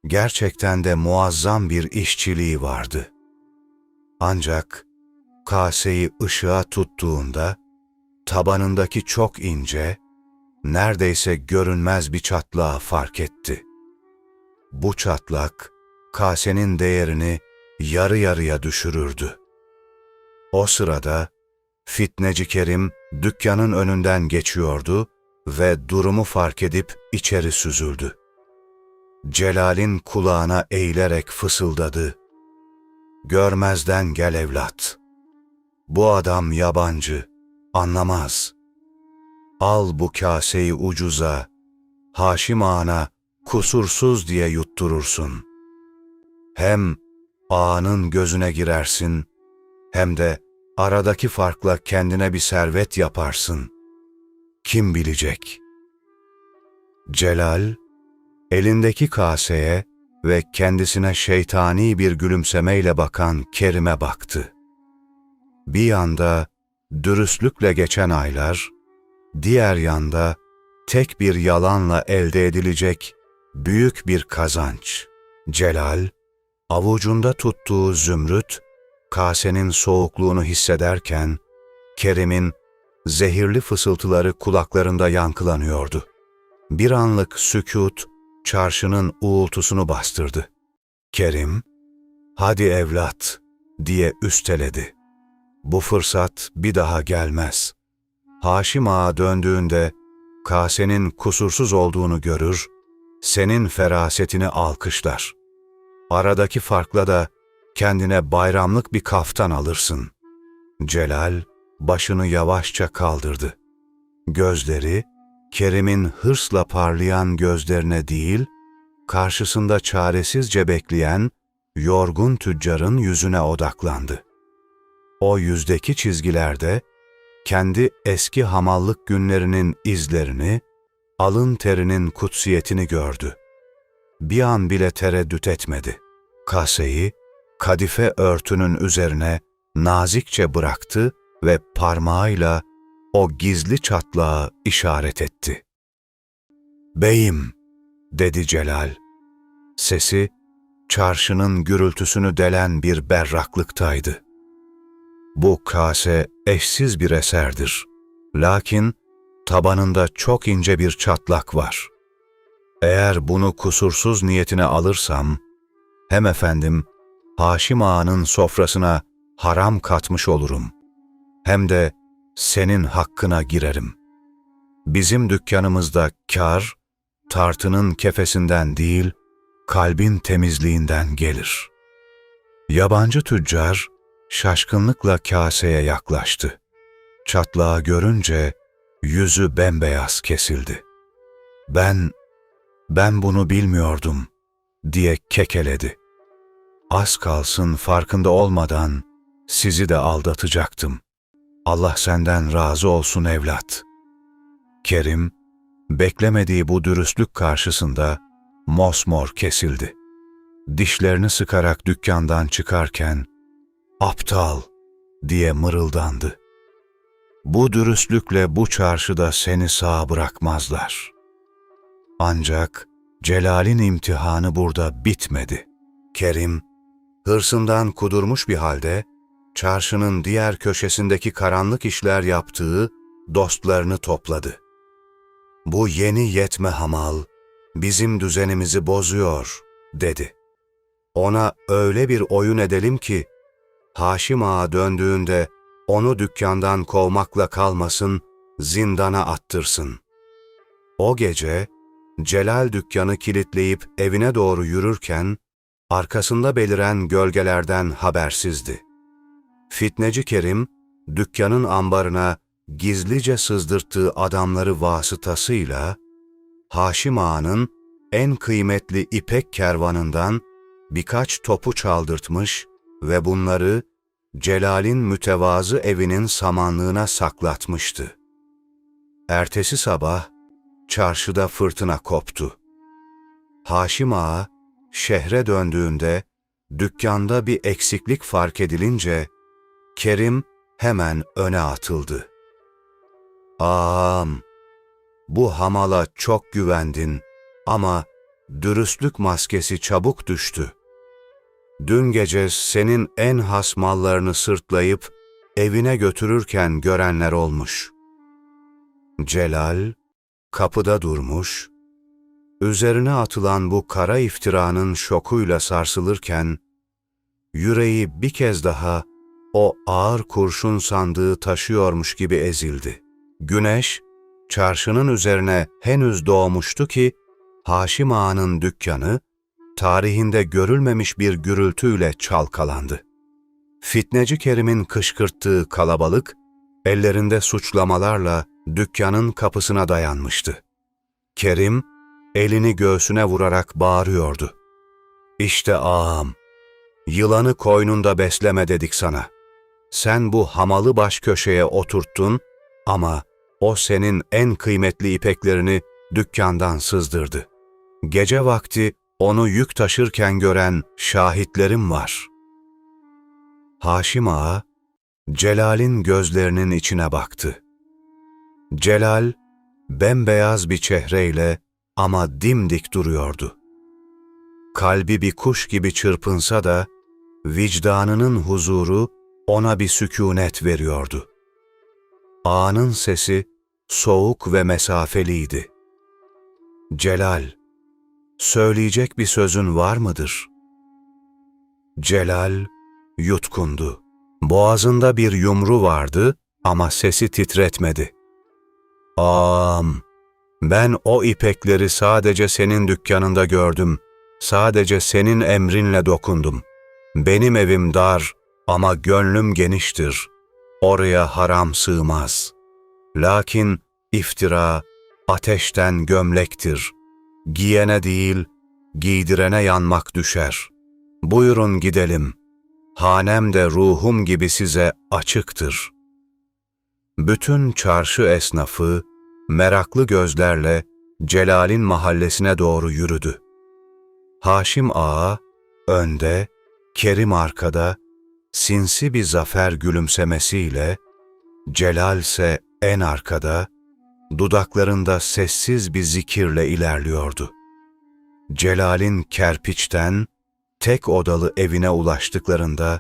Gerçekten de muazzam bir işçiliği vardı. Ancak kaseyi ışığa tuttuğunda tabanındaki çok ince, neredeyse görünmez bir çatlağı fark etti. Bu çatlak kasenin değerini yarı yarıya düşürürdü. O sırada Fitneci Kerim dükkanın önünden geçiyordu ve durumu fark edip içeri süzüldü. Celal'in kulağına eğilerek fısıldadı. "Görmezden gel evlat. Bu adam yabancı, anlamaz. Al bu kaseyi ucuza, Haşim Ağa'na kusursuz diye yutturursun. Hem ağanın gözüne girersin, hem de aradaki farkla kendine bir servet yaparsın. Kim bilecek?" Celal, elindeki kaseye ve kendisine şeytani bir gülümsemeyle bakan Kerim'e baktı. Bir yanda dürüstlükle geçen aylar, diğer yanda tek bir yalanla elde edilecek büyük bir kazanç. Celal, avucunda tuttuğu zümrüt, kasenin soğukluğunu hissederken, Kerim'in zehirli fısıltıları kulaklarında yankılanıyordu. Bir anlık sükût, çarşının uğultusunu bastırdı. Kerim, "Hadi evlat," diye üsteledi. "Bu fırsat bir daha gelmez. Haşim Ağa döndüğünde kasenin kusursuz olduğunu görür, senin ferasetini alkışlar. Aradaki farkla da kendine bayramlık bir kaftan alırsın." Celal başını yavaşça kaldırdı. Gözleri, Kerim'in hırsla parlayan gözlerine değil, karşısında çaresizce bekleyen yorgun tüccarın yüzüne odaklandı. O yüzdeki çizgilerde kendi eski hamallık günlerinin izlerini, alın terinin kutsiyetini gördü. Bir an bile tereddüt etmedi. Kaseyi kadife örtünün üzerine nazikçe bıraktı ve parmağıyla o gizli çatlağı işaret etti. "Beyim," dedi Celal. Sesi çarşının gürültüsünü delen bir berraklıktaydı. "Bu kase eşsiz bir eserdir. Lakin tabanında çok ince bir çatlak var. Eğer bunu kusursuz niyetine alırsam, hem efendim Haşim Ağa'nın sofrasına haram katmış olurum, hem de senin hakkına girerim. Bizim dükkanımızda kâr, tartının kefesinden değil, kalbin temizliğinden gelir. Yabancı tüccar şaşkınlıkla kaseye yaklaştı. Çatlağı görünce yüzü bembeyaz kesildi. Ben bunu bilmiyordum diye kekeledi. Az kalsın farkında olmadan sizi de aldatacaktım. Allah senden razı olsun evlat. Kerim, beklemediği bu dürüstlük karşısında mosmor kesildi. Dişlerini sıkarak dükkandan çıkarken, "Aptal!" diye mırıldandı. "Bu dürüstlükle bu çarşıda seni sağ bırakmazlar." Ancak Celal'in imtihanı burada bitmedi. Kerim, hırsından kudurmuş bir halde, çarşının diğer köşesindeki karanlık işler yaptığı dostlarını topladı. "Bu yeni yetme hamal, bizim düzenimizi bozuyor," dedi. "Ona öyle bir oyun edelim ki, Haşim Ağa döndüğünde onu dükkandan kovmakla kalmasın, zindana attırsın." O gece, Celal dükkanı kilitleyip evine doğru yürürken, arkasında beliren gölgelerden habersizdi. Fitneci Kerim, dükkanın ambarına gizlice sızdırttığı adamları vasıtasıyla, Haşim Ağa'nın en kıymetli ipek kervanından birkaç topu çaldırtmış ve bunları Celal'in mütevazı evinin samanlığına saklatmıştı. Ertesi sabah, çarşıda fırtına koptu. Haşim Ağa, şehre döndüğünde, dükkanda bir eksiklik fark edilince, Kerim hemen öne atıldı. "Ağam, bu hamala çok güvendin ama dürüstlük maskesi çabuk düştü. Dün gece senin en has mallarını sırtlayıp evine götürürken görenler olmuş." Celal kapıda durmuş, üzerine atılan bu kara iftiranın şokuyla sarsılırken, yüreği bir kez daha o ağır kurşun sandığı taşıyormuş gibi ezildi. Güneş, çarşının üzerine henüz doğmuştu ki, Haşim Ağa'nın dükkanı, tarihinde görülmemiş bir gürültüyle çalkalandı. Fitneci Kerim'in kışkırttığı kalabalık, ellerinde suçlamalarla dükkanın kapısına dayanmıştı. Kerim, elini göğsüne vurarak bağırıyordu. "İşte ağam, yılanı koynunda besleme dedik sana. Sen bu hamalı baş köşeye oturttun ama o senin en kıymetli ipeklerini dükkandan sızdırdı. Gece vakti onu yük taşırken gören şahitlerim var." Haşim Ağa, Celal'in gözlerinin içine baktı. Celal, bembeyaz bir çehreyle ama dimdik duruyordu. Kalbi bir kuş gibi çırpınsa da, vicdanının huzuru ona bir sükûnet veriyordu. Ağanın sesi soğuk ve mesafeliydi. "Celal, söyleyecek bir sözün var mıdır?" Celal yutkundu. Boğazında bir yumru vardı ama sesi titretmedi. "Ağam, ben o ipekleri sadece senin dükkanında gördüm. Sadece senin emrinle dokundum. Benim evim dar ama gönlüm geniştir. Oraya haram sığmaz. Lakin iftira ateşten gömlektir. Giyene değil, giydirene yanmak düşer. Buyurun gidelim. Hanem de ruhum gibi size açıktır." Bütün çarşı esnafı meraklı gözlerle Celal'in mahallesine doğru yürüdü. Haşim Ağa önde, Kerim arkada, sinsi bir zafer gülümsemesiyle, Celal ise en arkada, dudaklarında sessiz bir zikirle ilerliyordu. Celal'in kerpiçten, tek odalı evine ulaştıklarında,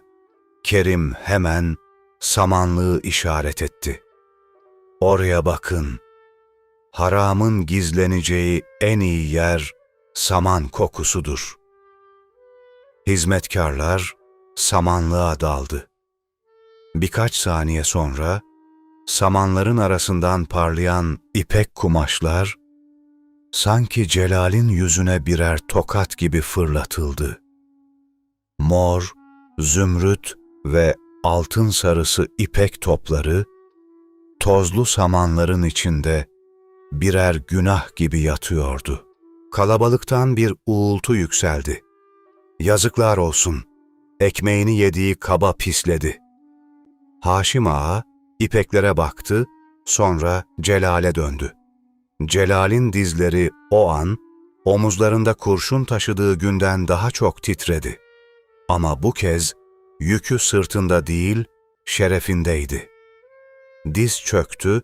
Kerim hemen samanlığı işaret etti. "Oraya bakın, haramın gizleneceği en iyi yer saman kokusudur. Hizmetkarlar samanlığa daldı. Birkaç saniye sonra samanların arasından parlayan ipek kumaşlar sanki Celal'in yüzüne birer tokat gibi fırlatıldı. Mor, zümrüt ve altın sarısı ipek topları tozlu samanların içinde birer günah gibi yatıyordu. Kalabalıktan bir uğultu yükseldi. Yazıklar olsun, ekmeğini yediği kaba pisledi. Haşim Ağa ipeklere baktı, sonra Celal'e döndü. Celal'in dizleri o an, omuzlarında kurşun taşıdığı günden daha çok titredi. Ama bu kez yükü sırtında değil, şerefindeydi. Diz çöktü,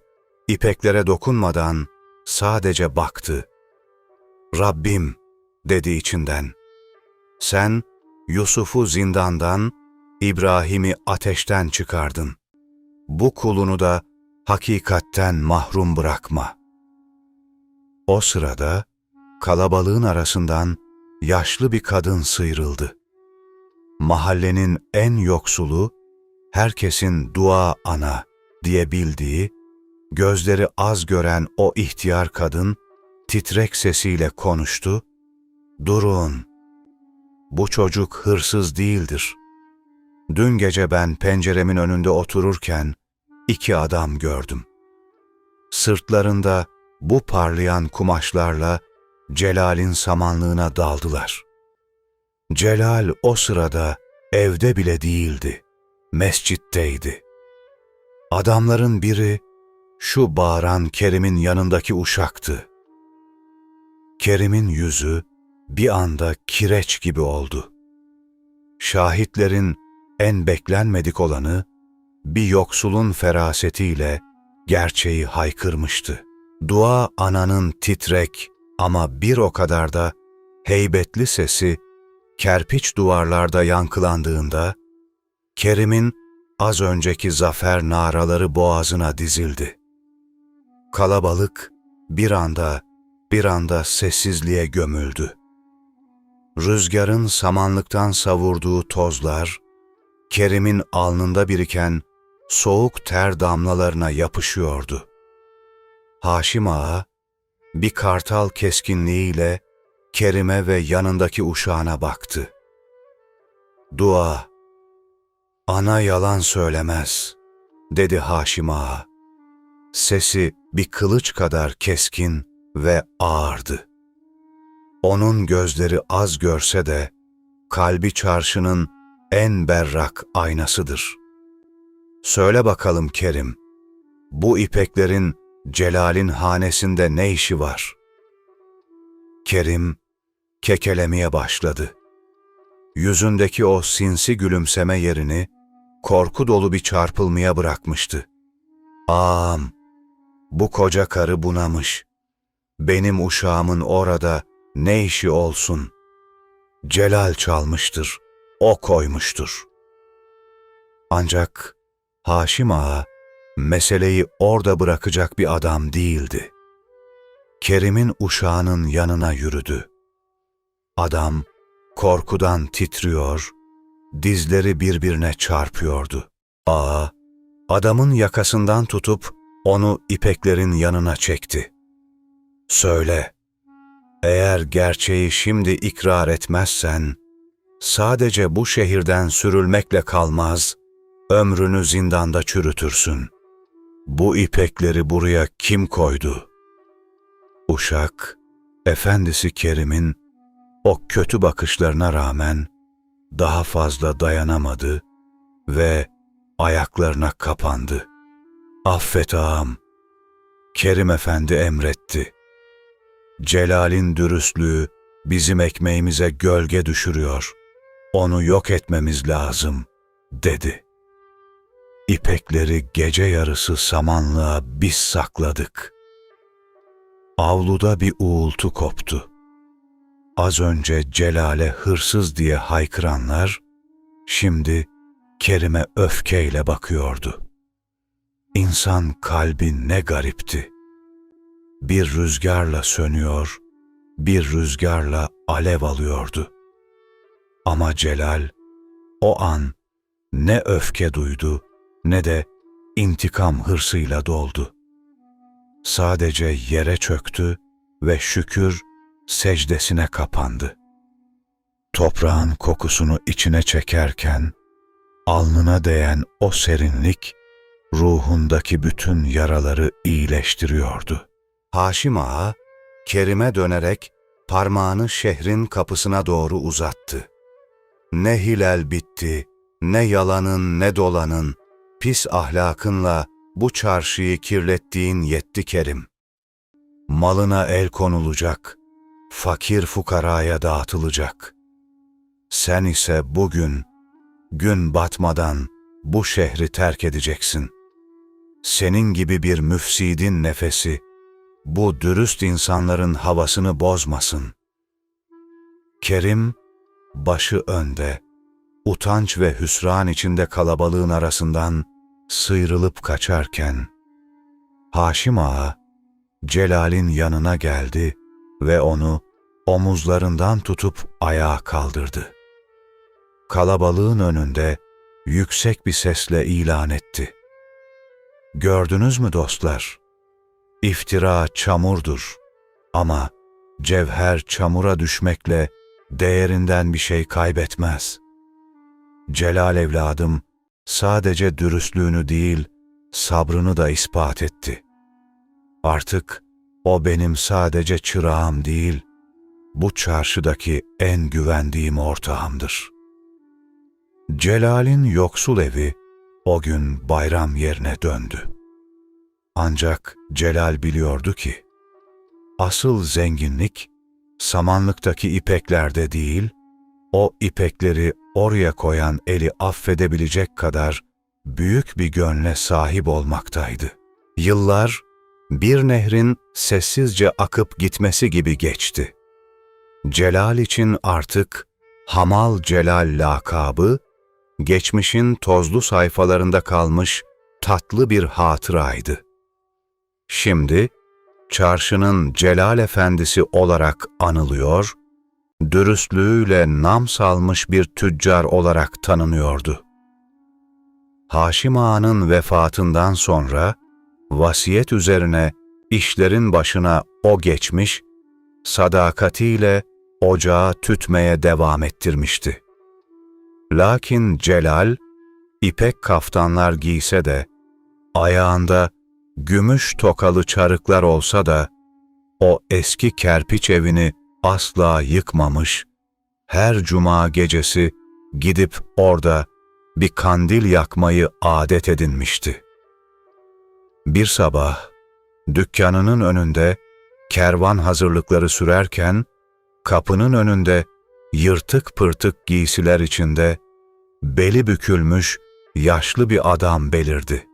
ipeklere dokunmadan sadece baktı. "Rabbim," dedi içinden, "sen Yusuf'u zindandan, İbrahim'i ateşten çıkardın. Bu kulunu da hakikatten mahrum bırakma." O sırada kalabalığın arasından yaşlı bir kadın sıyrıldı. Mahallenin en yoksulu, herkesin dua ana diye bildiği, gözleri az gören o ihtiyar kadın titrek sesiyle konuştu. "Durun, bu çocuk hırsız değildir. Dün gece ben penceremin önünde otururken 2 adam gördüm. Sırtlarında bu parlayan kumaşlarla Celal'in samanlığına daldılar. Celal o sırada evde bile değildi, mescitteydi. Adamların biri şu bağıran Kerim'in yanındaki uşaktı. Kerim'in yüzü bir anda kireç gibi oldu. Şahitlerin en beklenmedik olanı bir yoksulun ferasetiyle gerçeği haykırmıştı. Dua ananın titrek ama bir o kadar da heybetli sesi kerpiç duvarlarda yankılandığında Kerim'in az önceki zafer naraları boğazına dizildi. Kalabalık bir anda sessizliğe gömüldü. Rüzgarın samanlıktan savurduğu tozlar, Kerim'in alnında biriken soğuk ter damlalarına yapışıyordu. Haşim Ağa, bir kartal keskinliğiyle Kerim'e ve yanındaki uşağına baktı. "Dua, ana yalan söylemez," dedi Haşim Ağa. Sesi bir kılıç kadar keskin ve ağırdı. Onun gözleri az görse de kalbi çarşının en berrak aynasıdır. "Söyle bakalım Kerim, bu ipeklerin Celal'in hanesinde ne işi var?" Kerim kekelemeye başladı. Yüzündeki o sinsi gülümseme yerini korku dolu bir çarpılmaya bırakmıştı. "Ağam, bu koca karı bunamış. Benim uşağımın orada ne işi olsun? Celal çalmıştır, o koymuştur." Ancak Haşim Ağa meseleyi orada bırakacak bir adam değildi. Kerim'in uşağının yanına yürüdü. Adam korkudan titriyor, dizleri birbirine çarpıyordu. Ağa, adamın yakasından tutup onu ipeklerin yanına çekti. "Söyle, eğer gerçeği şimdi ikrar etmezsen, sadece bu şehirden sürülmekle kalmaz, ömrünü zindanda çürütürsün. Bu ipekleri buraya kim koydu?" Uşak, efendisi Kerim'in o kötü bakışlarına rağmen daha fazla dayanamadı ve ayaklarına kapandı. "Affet ağam, Kerim Efendi emretti. Celal'in dürüstlüğü bizim ekmeğimize gölge düşürüyor. Onu yok etmemiz lazım," dedi. İpekleri gece yarısı samanlığa biz sakladık. Avluda bir uğultu koptu. Az önce Celal'e hırsız diye haykıranlar, şimdi Kerim'e öfkeyle bakıyordu. İnsan kalbi ne garipti. bir rüzgarla sönüyor, bir rüzgarla alev alıyordu. Ama Celal o an ne öfke duydu ne de intikam hırsıyla doldu. Sadece yere çöktü ve şükür secdesine kapandı. Toprağın kokusunu içine çekerken alnına değen o serinlik ruhundaki bütün yaraları iyileştiriyordu. Haşim Ağa, Kerim'e dönerek parmağını şehrin kapısına doğru uzattı. Ne hilal bitti, ne yalanın ne dolanın, pis ahlakınla bu çarşıyı kirlettiğin yetti Kerim. Malına el konulacak, fakir fukaraya dağıtılacak. Sen ise bugün, gün batmadan bu şehri terk edeceksin. Senin gibi bir müfsidin nefesi, bu dürüst insanların havasını bozmasın. Kerim, başı önde, utanç ve hüsran içinde kalabalığın arasından sıyrılıp kaçarken, Haşim Ağa, Celal'in yanına geldi ve onu omuzlarından tutup ayağa kaldırdı. Kalabalığın önünde yüksek bir sesle ilan etti. Gördünüz mü dostlar? İftira çamurdur ama cevher çamura düşmekle değerinden bir şey kaybetmez. Celal evladım sadece dürüstlüğünü değil, sabrını da ispat etti. Artık o benim sadece çırağım değil, bu çarşıdaki en güvendiğim ortağımdır. Celal'in yoksul evi o gün bayram yerine döndü. Ancak Celal biliyordu ki, asıl zenginlik samanlıktaki ipeklerde değil, o ipekleri oraya koyan eli affedebilecek kadar büyük bir gönle sahip olmaktaydı. Yıllar bir nehrin sessizce akıp gitmesi gibi geçti. Celal için artık Hamal Celal lakabı, geçmişin tozlu sayfalarında kalmış tatlı bir hatıraydı. Şimdi çarşının Celal Efendisi olarak anılıyor, dürüstlüğüyle nam salmış bir tüccar olarak tanınıyordu. Haşim Ağa'nın vefatından sonra vasiyet üzerine işlerin başına o geçmiş, sadakatiyle ocağı tütmeye devam ettirmişti. Lakin Celal, ipek kaftanlar giyse de, ayağında gümüş tokalı çarıklar olsa da, o eski kerpiç evini asla yıkmamış, her cuma gecesi gidip orada bir kandil yakmayı adet edinmişti. Bir sabah, dükkanının önünde kervan hazırlıkları sürerken, kapının önünde yırtık pırtık giysiler içinde, beli bükülmüş yaşlı bir adam belirdi.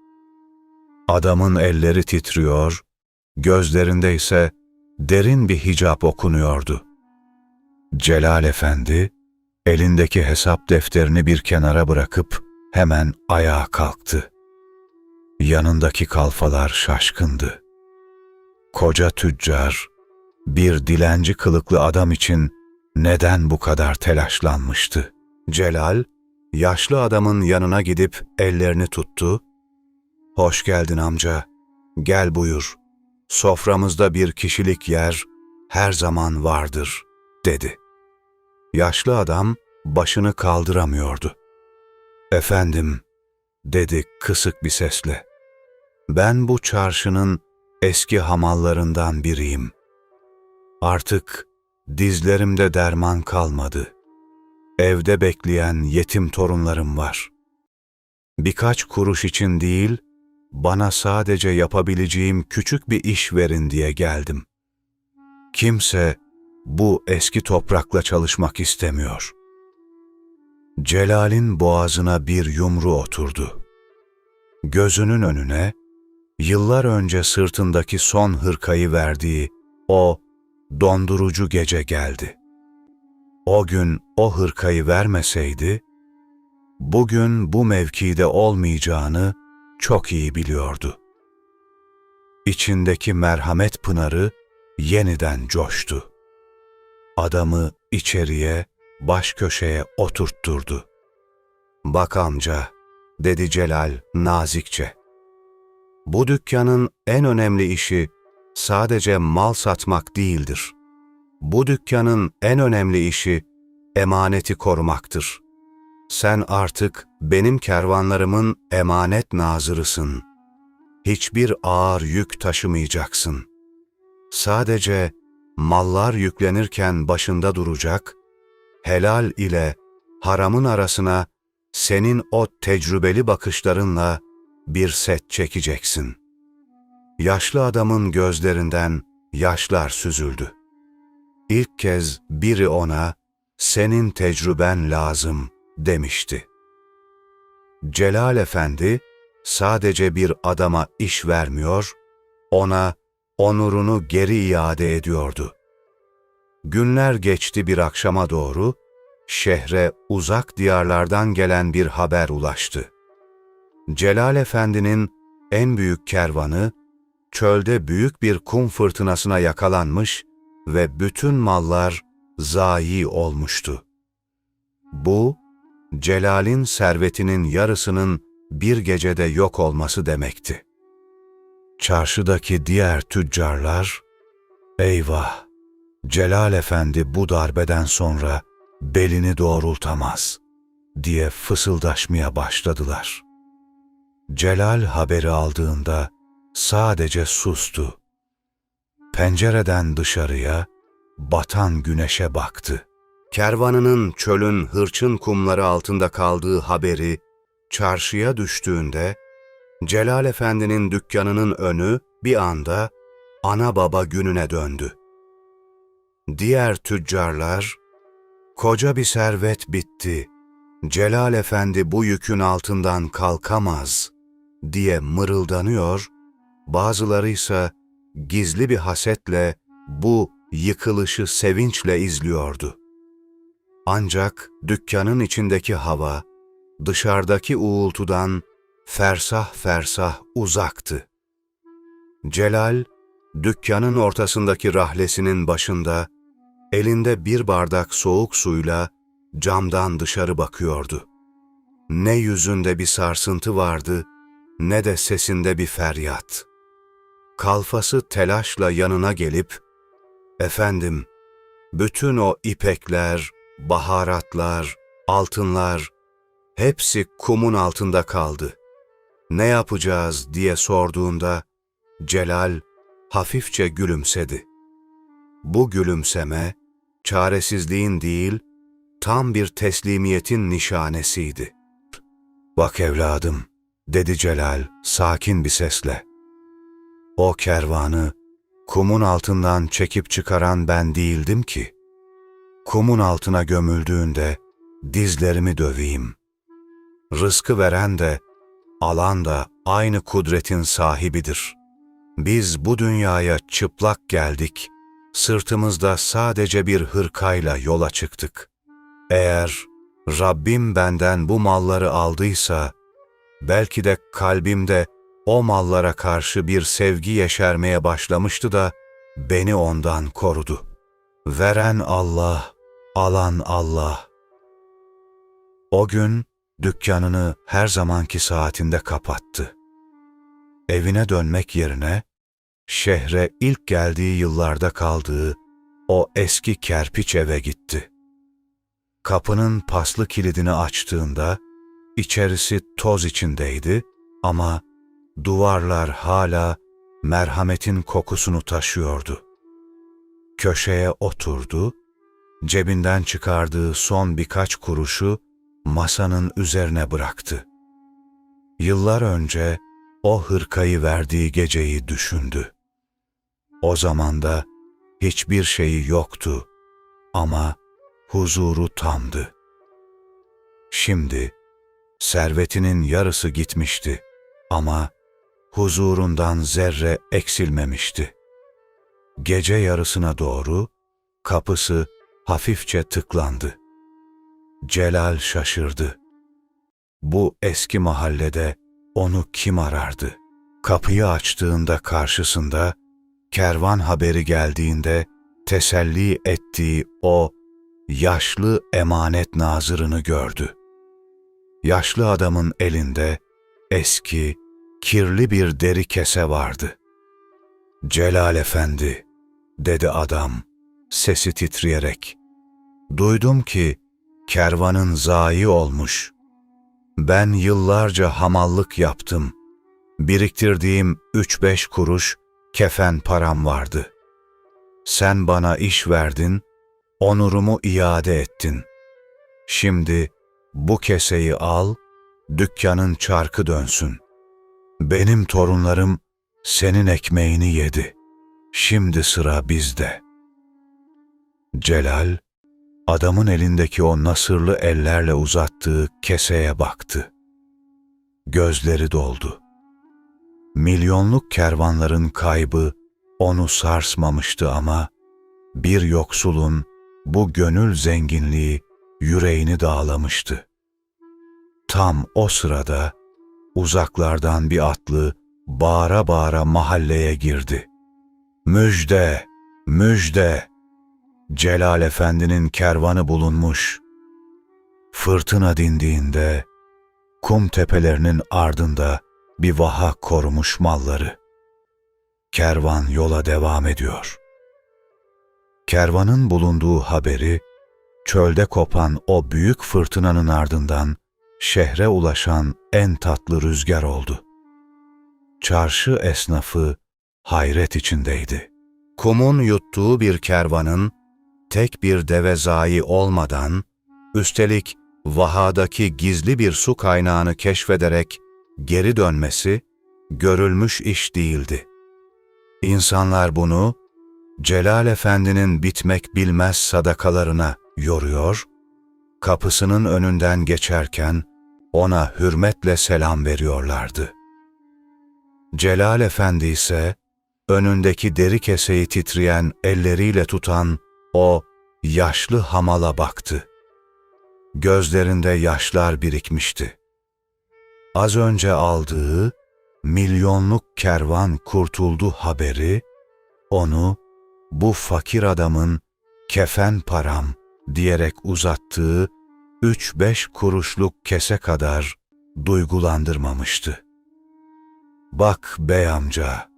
Adamın elleri titriyor, gözlerinde ise derin bir hicap okunuyordu. Celal Efendi, elindeki hesap defterini bir kenara bırakıp hemen ayağa kalktı. Yanındaki kalfalar şaşkındı. Koca tüccar, bir dilenci kılıklı adam için neden bu kadar telaşlanmıştı? Celal, yaşlı adamın yanına gidip ellerini tuttu. "Hoş geldin amca, gel buyur. Soframızda bir kişilik yer her zaman vardır," dedi. Yaşlı adam başını kaldıramıyordu. "Efendim," dedi kısık bir sesle, "ben bu çarşının eski hamallarından biriyim. Artık dizlerimde derman kalmadı. Evde bekleyen yetim torunlarım var. Birkaç kuruş için değil, bana sadece yapabileceğim küçük bir iş verin diye geldim. Kimse bu eski toprakla çalışmak istemiyor." Celal'in boğazına bir yumru oturdu. Gözünün önüne, yıllar önce sırtındaki son hırkayı verdiği o dondurucu gece geldi. O gün o hırkayı vermeseydi, bugün bu mevkide olmayacağını çok iyi biliyordu. İçindeki merhamet pınarı yeniden coştu. Adamı içeriye, baş köşeye oturtturdu. "Bak amca," dedi Celal nazikçe. "Bu dükkanın en önemli işi sadece mal satmak değildir. Bu dükkanın en önemli işi emaneti korumaktır. Sen artık benim kervanlarımın emanet nazırısın. Hiçbir ağır yük taşımayacaksın. Sadece mallar yüklenirken başında duracak, helal ile haramın arasına senin o tecrübeli bakışlarınla bir set çekeceksin." Yaşlı adamın gözlerinden yaşlar süzüldü. İlk kez biri ona, "Senin tecrüben lazım," demişti. Celal Efendi sadece bir adama iş vermiyor, ona onurunu geri iade ediyordu. Günler geçti, bir akşama doğru şehre uzak diyarlardan gelen bir haber ulaştı. Celal Efendi'nin en büyük kervanı çölde büyük bir kum fırtınasına yakalanmış ve bütün mallar zayi olmuştu. Bu, Celal'in servetinin yarısının bir gecede yok olması demekti. Çarşıdaki diğer tüccarlar, "Eyvah! Celal Efendi bu darbeden sonra belini doğrultamaz," diye fısıldaşmaya başladılar. Celal haberi aldığında sadece sustu. Pencereden dışarıya, batan güneşe baktı. Kervanının çölün hırçın kumları altında kaldığı haberi çarşıya düştüğünde, Celal Efendi'nin dükkanının önü bir anda ana baba gününe döndü. Diğer tüccarlar, "Koca bir servet bitti, Celal Efendi bu yükün altından kalkamaz," diye mırıldanıyor, bazıları ise gizli bir hasetle bu yıkılışı sevinçle izliyordu. Ancak dükkanın içindeki hava, dışarıdaki uğultudan fersah fersah uzaktı. Celal, dükkanın ortasındaki rahlesinin başında, elinde bir bardak soğuk suyla camdan dışarı bakıyordu. Ne yüzünde bir sarsıntı vardı, ne de sesinde bir feryat. Kalfası telaşla yanına gelip, "Efendim, bütün o ipekler, baharatlar, altınlar, hepsi kumun altında kaldı. Ne yapacağız?" diye sorduğunda, Celal hafifçe gülümsedi. Bu gülümseme, çaresizliğin değil, tam bir teslimiyetin nişanesiydi. "Bak evladım," dedi Celal sakin bir sesle. "O kervanı kumun altından çekip çıkaran ben değildim ki. Kumun altına gömüldüğünde dizlerimi döveyim. Rızkı veren de, alan da aynı kudretin sahibidir. Biz bu dünyaya çıplak geldik, sırtımızda sadece bir hırkayla yola çıktık. Eğer Rabbim benden bu malları aldıysa, belki de kalbimde o mallara karşı bir sevgi yeşermeye başlamıştı da beni ondan korudu. Veren Allah, alan Allah." O gün dükkanını her zamanki saatinde kapattı. Evine dönmek yerine, şehre ilk geldiği yıllarda kaldığı o eski kerpiç eve gitti. Kapının paslı kilidini açtığında, içerisi toz içindeydi ama duvarlar hala merhametin kokusunu taşıyordu. Köşeye oturdu, cebinden çıkardığı son birkaç kuruşu masanın üzerine bıraktı. Yıllar önce o hırkayı verdiği geceyi düşündü. O zaman da hiçbir şeyi yoktu ama huzuru tamdı. Şimdi servetinin yarısı gitmişti ama huzurundan zerre eksilmemişti. Gece yarısına doğru kapısı hafifçe tıklandı. Celal şaşırdı. Bu eski mahallede onu kim arardı? Kapıyı açtığında karşısında, kervan haberi geldiğinde teselli ettiği o yaşlı emanet nazırını gördü. Yaşlı adamın elinde eski, kirli bir deri kese vardı. "Celal Efendi," dedi adam, sesi titreyerek. "Duydum ki kervanın zayi olmuş. Ben yıllarca hamallık yaptım. Biriktirdiğim 3-5 kuruş kefen param vardı. Sen bana iş verdin, onurumu iade ettin. Şimdi bu keseyi al, dükkanın çarkı dönsün. Benim torunlarım senin ekmeğini yedi. Şimdi sıra bizde." Celal, adamın elindeki o nasırlı ellerle uzattığı keseye baktı. Gözleri doldu. Milyonluk kervanların kaybı onu sarsmamıştı ama bir yoksulun bu gönül zenginliği yüreğini dağlamıştı. Tam o sırada uzaklardan bir atlı bağıra bağıra mahalleye girdi. "Müjde, müjde! Celal Efendi'nin kervanı bulunmuş." Fırtına dindiğinde kum tepelerinin ardında bir vaha korumuş malları. Kervan yola devam ediyor. Kervanın bulunduğu haberi, çölde kopan o büyük fırtınanın ardından şehre ulaşan en tatlı rüzgar oldu. Çarşı esnafı hayret içindeydi. Kumun yuttuğu bir kervanın tek bir deve zayi olmadan, üstelik vahadaki gizli bir su kaynağını keşfederek geri dönmesi görülmüş iş değildi. İnsanlar bunu Celal Efendi'nin bitmek bilmez sadakalarına yoruyor, kapısının önünden geçerken ona hürmetle selam veriyorlardı. Celal Efendi ise önündeki deri keseyi titreyen elleriyle tutan o yaşlı hamala baktı. Gözlerinde yaşlar birikmişti. Az önce aldığı milyonluk kervan kurtuldu haberi, onu bu fakir adamın kefen param diyerek uzattığı 3-5 kuruşluk kese kadar duygulandırmamıştı. "Bak bey amca,"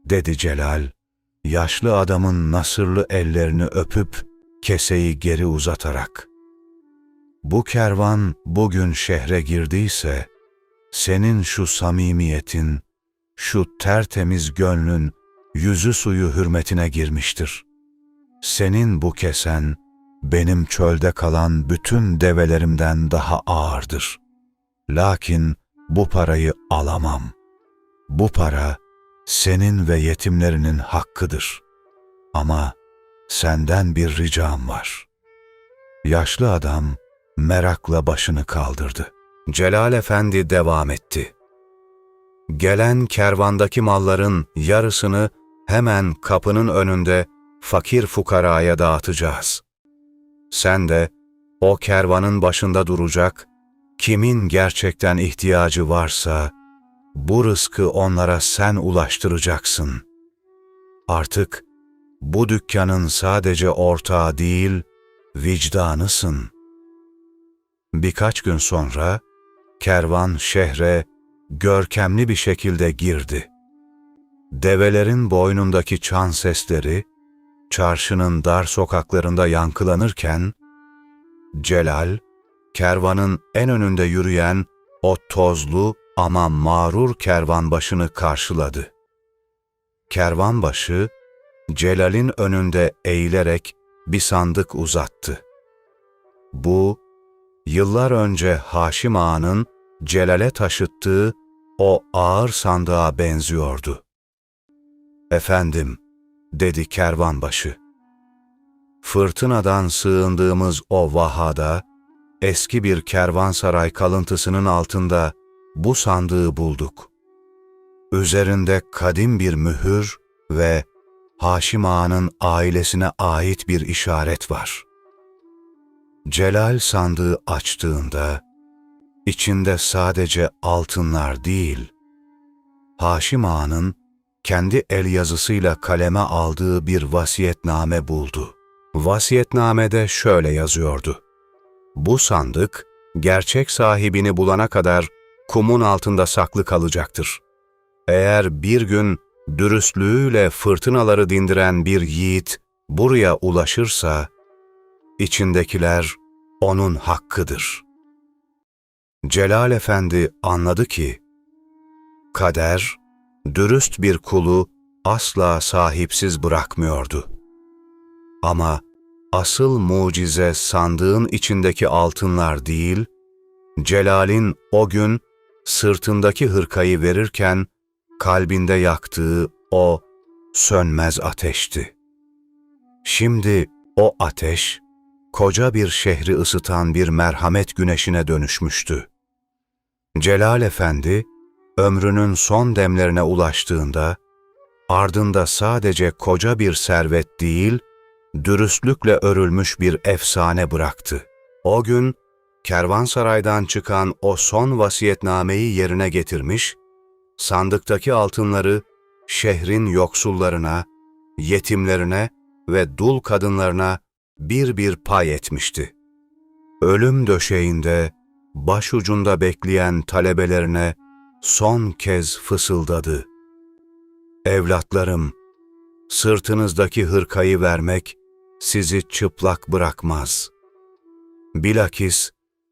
dedi Celal, yaşlı adamın nasırlı ellerini öpüp keseyi geri uzatarak. "Bu kervan bugün şehre girdiyse, senin şu samimiyetin, şu tertemiz gönlün yüzü suyu hürmetine girmiştir. Senin bu kesen, benim çölde kalan bütün develerimden daha ağırdır. Lakin bu parayı alamam. Bu para, senin ve yetimlerinin hakkıdır. Ama senden bir ricam var." Yaşlı adam merakla başını kaldırdı. Celal Efendi devam etti. "Gelen kervandaki malların yarısını hemen kapının önünde fakir fukaraya dağıtacağız. Sen de o kervanın başında duracak, kimin gerçekten ihtiyacı varsa bu rızkı onlara sen ulaştıracaksın. Artık bu dükkanın sadece ortağı değil, vicdanısın." Birkaç gün sonra kervan şehre görkemli bir şekilde girdi. Develerin boynundaki çan sesleri çarşının dar sokaklarında yankılanırken, Celal, kervanın en önünde yürüyen o tozlu ama mağrur kervanbaşını karşıladı. Kervanbaşı, Celal'in önünde eğilerek bir sandık uzattı. Bu, yıllar önce Haşim Ağa'nın Celal'e taşıttığı o ağır sandığa benziyordu. "Efendim," dedi kervanbaşı, "fırtınadan sığındığımız o vahada, eski bir kervansaray kalıntısının altında bu sandığı bulduk. Üzerinde kadim bir mühür ve Haşim Ağa'nın ailesine ait bir işaret var." Celal sandığı açtığında, içinde sadece altınlar değil, Haşim Ağa'nın kendi el yazısıyla kaleme aldığı bir vasiyetname buldu. Vasiyetnamede şöyle yazıyordu: "Bu sandık, gerçek sahibini bulana kadar kumun altında saklı kalacaktır. Eğer bir gün dürüstlüğüyle fırtınaları dindiren bir yiğit buraya ulaşırsa, içindekiler onun hakkıdır." Celal Efendi anladı ki, kader, dürüst bir kulu asla sahipsiz bırakmıyordu. Ama asıl mucize sandığın içindeki altınlar değil, Celal'in o gün sırtındaki hırkayı verirken kalbinde yaktığı o sönmez ateşti. Şimdi o ateş, koca bir şehri ısıtan bir merhamet güneşine dönüşmüştü. Celal Efendi, ömrünün son demlerine ulaştığında, ardında sadece koca bir servet değil, dürüstlükle örülmüş bir efsane bıraktı. O gün, kervansaraydan çıkan o son vasiyetnameyi yerine getirmiş, sandıktaki altınları şehrin yoksullarına, yetimlerine ve dul kadınlarına bir bir pay etmişti. Ölüm döşeğinde, başucunda bekleyen talebelerine son kez fısıldadı: "Evlatlarım, sırtınızdaki hırkayı vermek sizi çıplak bırakmaz. Bilakis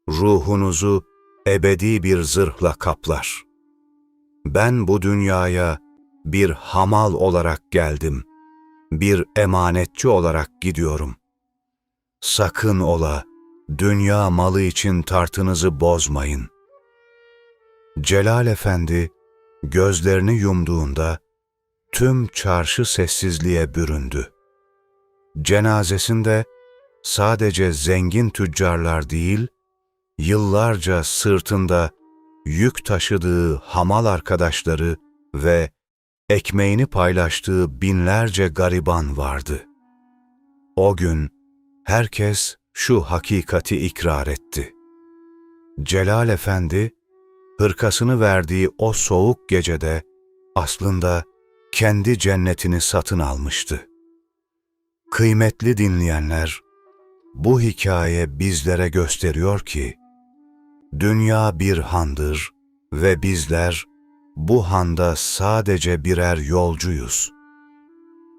ruhunuzu ebedi bir zırhla kaplar. Ben bu dünyaya bir hamal olarak geldim, bir emanetçi olarak gidiyorum. Sakın ola, dünya malı için tartınızı bozmayın." Celal Efendi gözlerini yumduğunda tüm çarşı sessizliğe büründü. Cenazesinde sadece zengin tüccarlar değil, yıllarca sırtında yük taşıdığı hamal arkadaşları ve ekmeğini paylaştığı binlerce gariban vardı. O gün herkes şu hakikati ikrar etti: Celal Efendi, hırkasını verdiği o soğuk gecede aslında kendi cennetini satın almıştı. Kıymetli dinleyenler, bu hikaye bizlere gösteriyor ki, dünya bir handır ve bizler bu handa sadece birer yolcuyuz.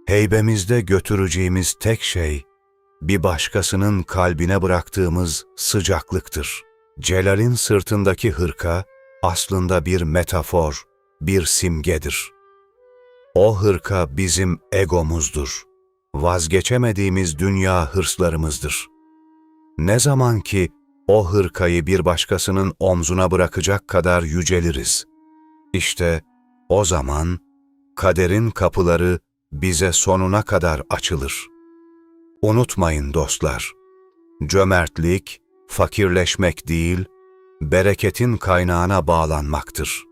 Heybemizde götüreceğimiz tek şey, bir başkasının kalbine bıraktığımız sıcaklıktır. Celal'in sırtındaki hırka aslında bir metafor, bir simgedir. O hırka bizim egomuzdur. Vazgeçemediğimiz dünya hırslarımızdır. Ne zaman ki o hırkayı bir başkasının omzuna bırakacak kadar yüceliriz, İşte o zaman kaderin kapıları bize sonuna kadar açılır. Unutmayın dostlar, cömertlik, fakirleşmek değil, bereketin kaynağına bağlanmaktır.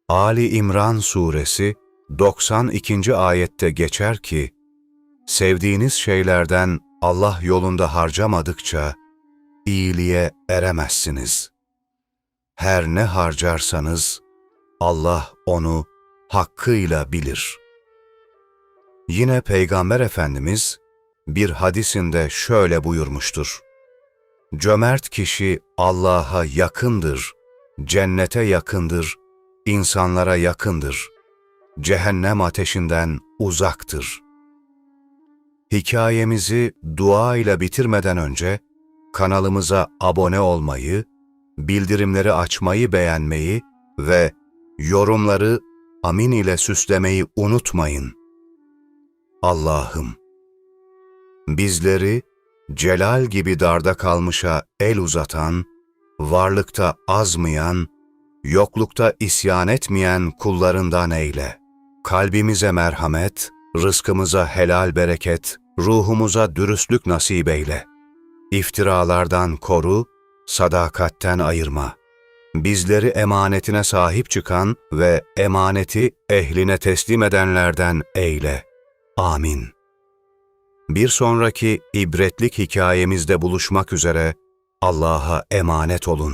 Ali İmran Suresi 92. ayette geçer ki, sevdiğiniz şeylerden Allah yolunda harcamadıkça iyiliğe eremezsiniz. Her ne harcarsanız Allah onu hakkıyla bilir. Yine Peygamber Efendimiz bir hadisinde şöyle buyurmuştur: Cömert kişi Allah'a yakındır, cennete yakındır, insanlara yakındır, cehennem ateşinden uzaktır. Hikayemizi dua ile bitirmeden önce kanalımıza abone olmayı, bildirimleri açmayı beğenmeyi ve yorumları amin ile süslemeyi unutmayın. Allah'ım, bizleri Celal gibi darda kalmışa el uzatan, varlıkta azmayan, yoklukta isyan etmeyen kullarından eyle. Kalbimize merhamet, rızkımıza helal bereket, ruhumuza dürüstlük nasip eyle. İftiralardan koru, sadakatten ayırma. Bizleri emanetine sahip çıkan ve emaneti ehline teslim edenlerden eyle. Amin. Bir sonraki ibretlik hikayemizde buluşmak üzere Allah'a emanet olun.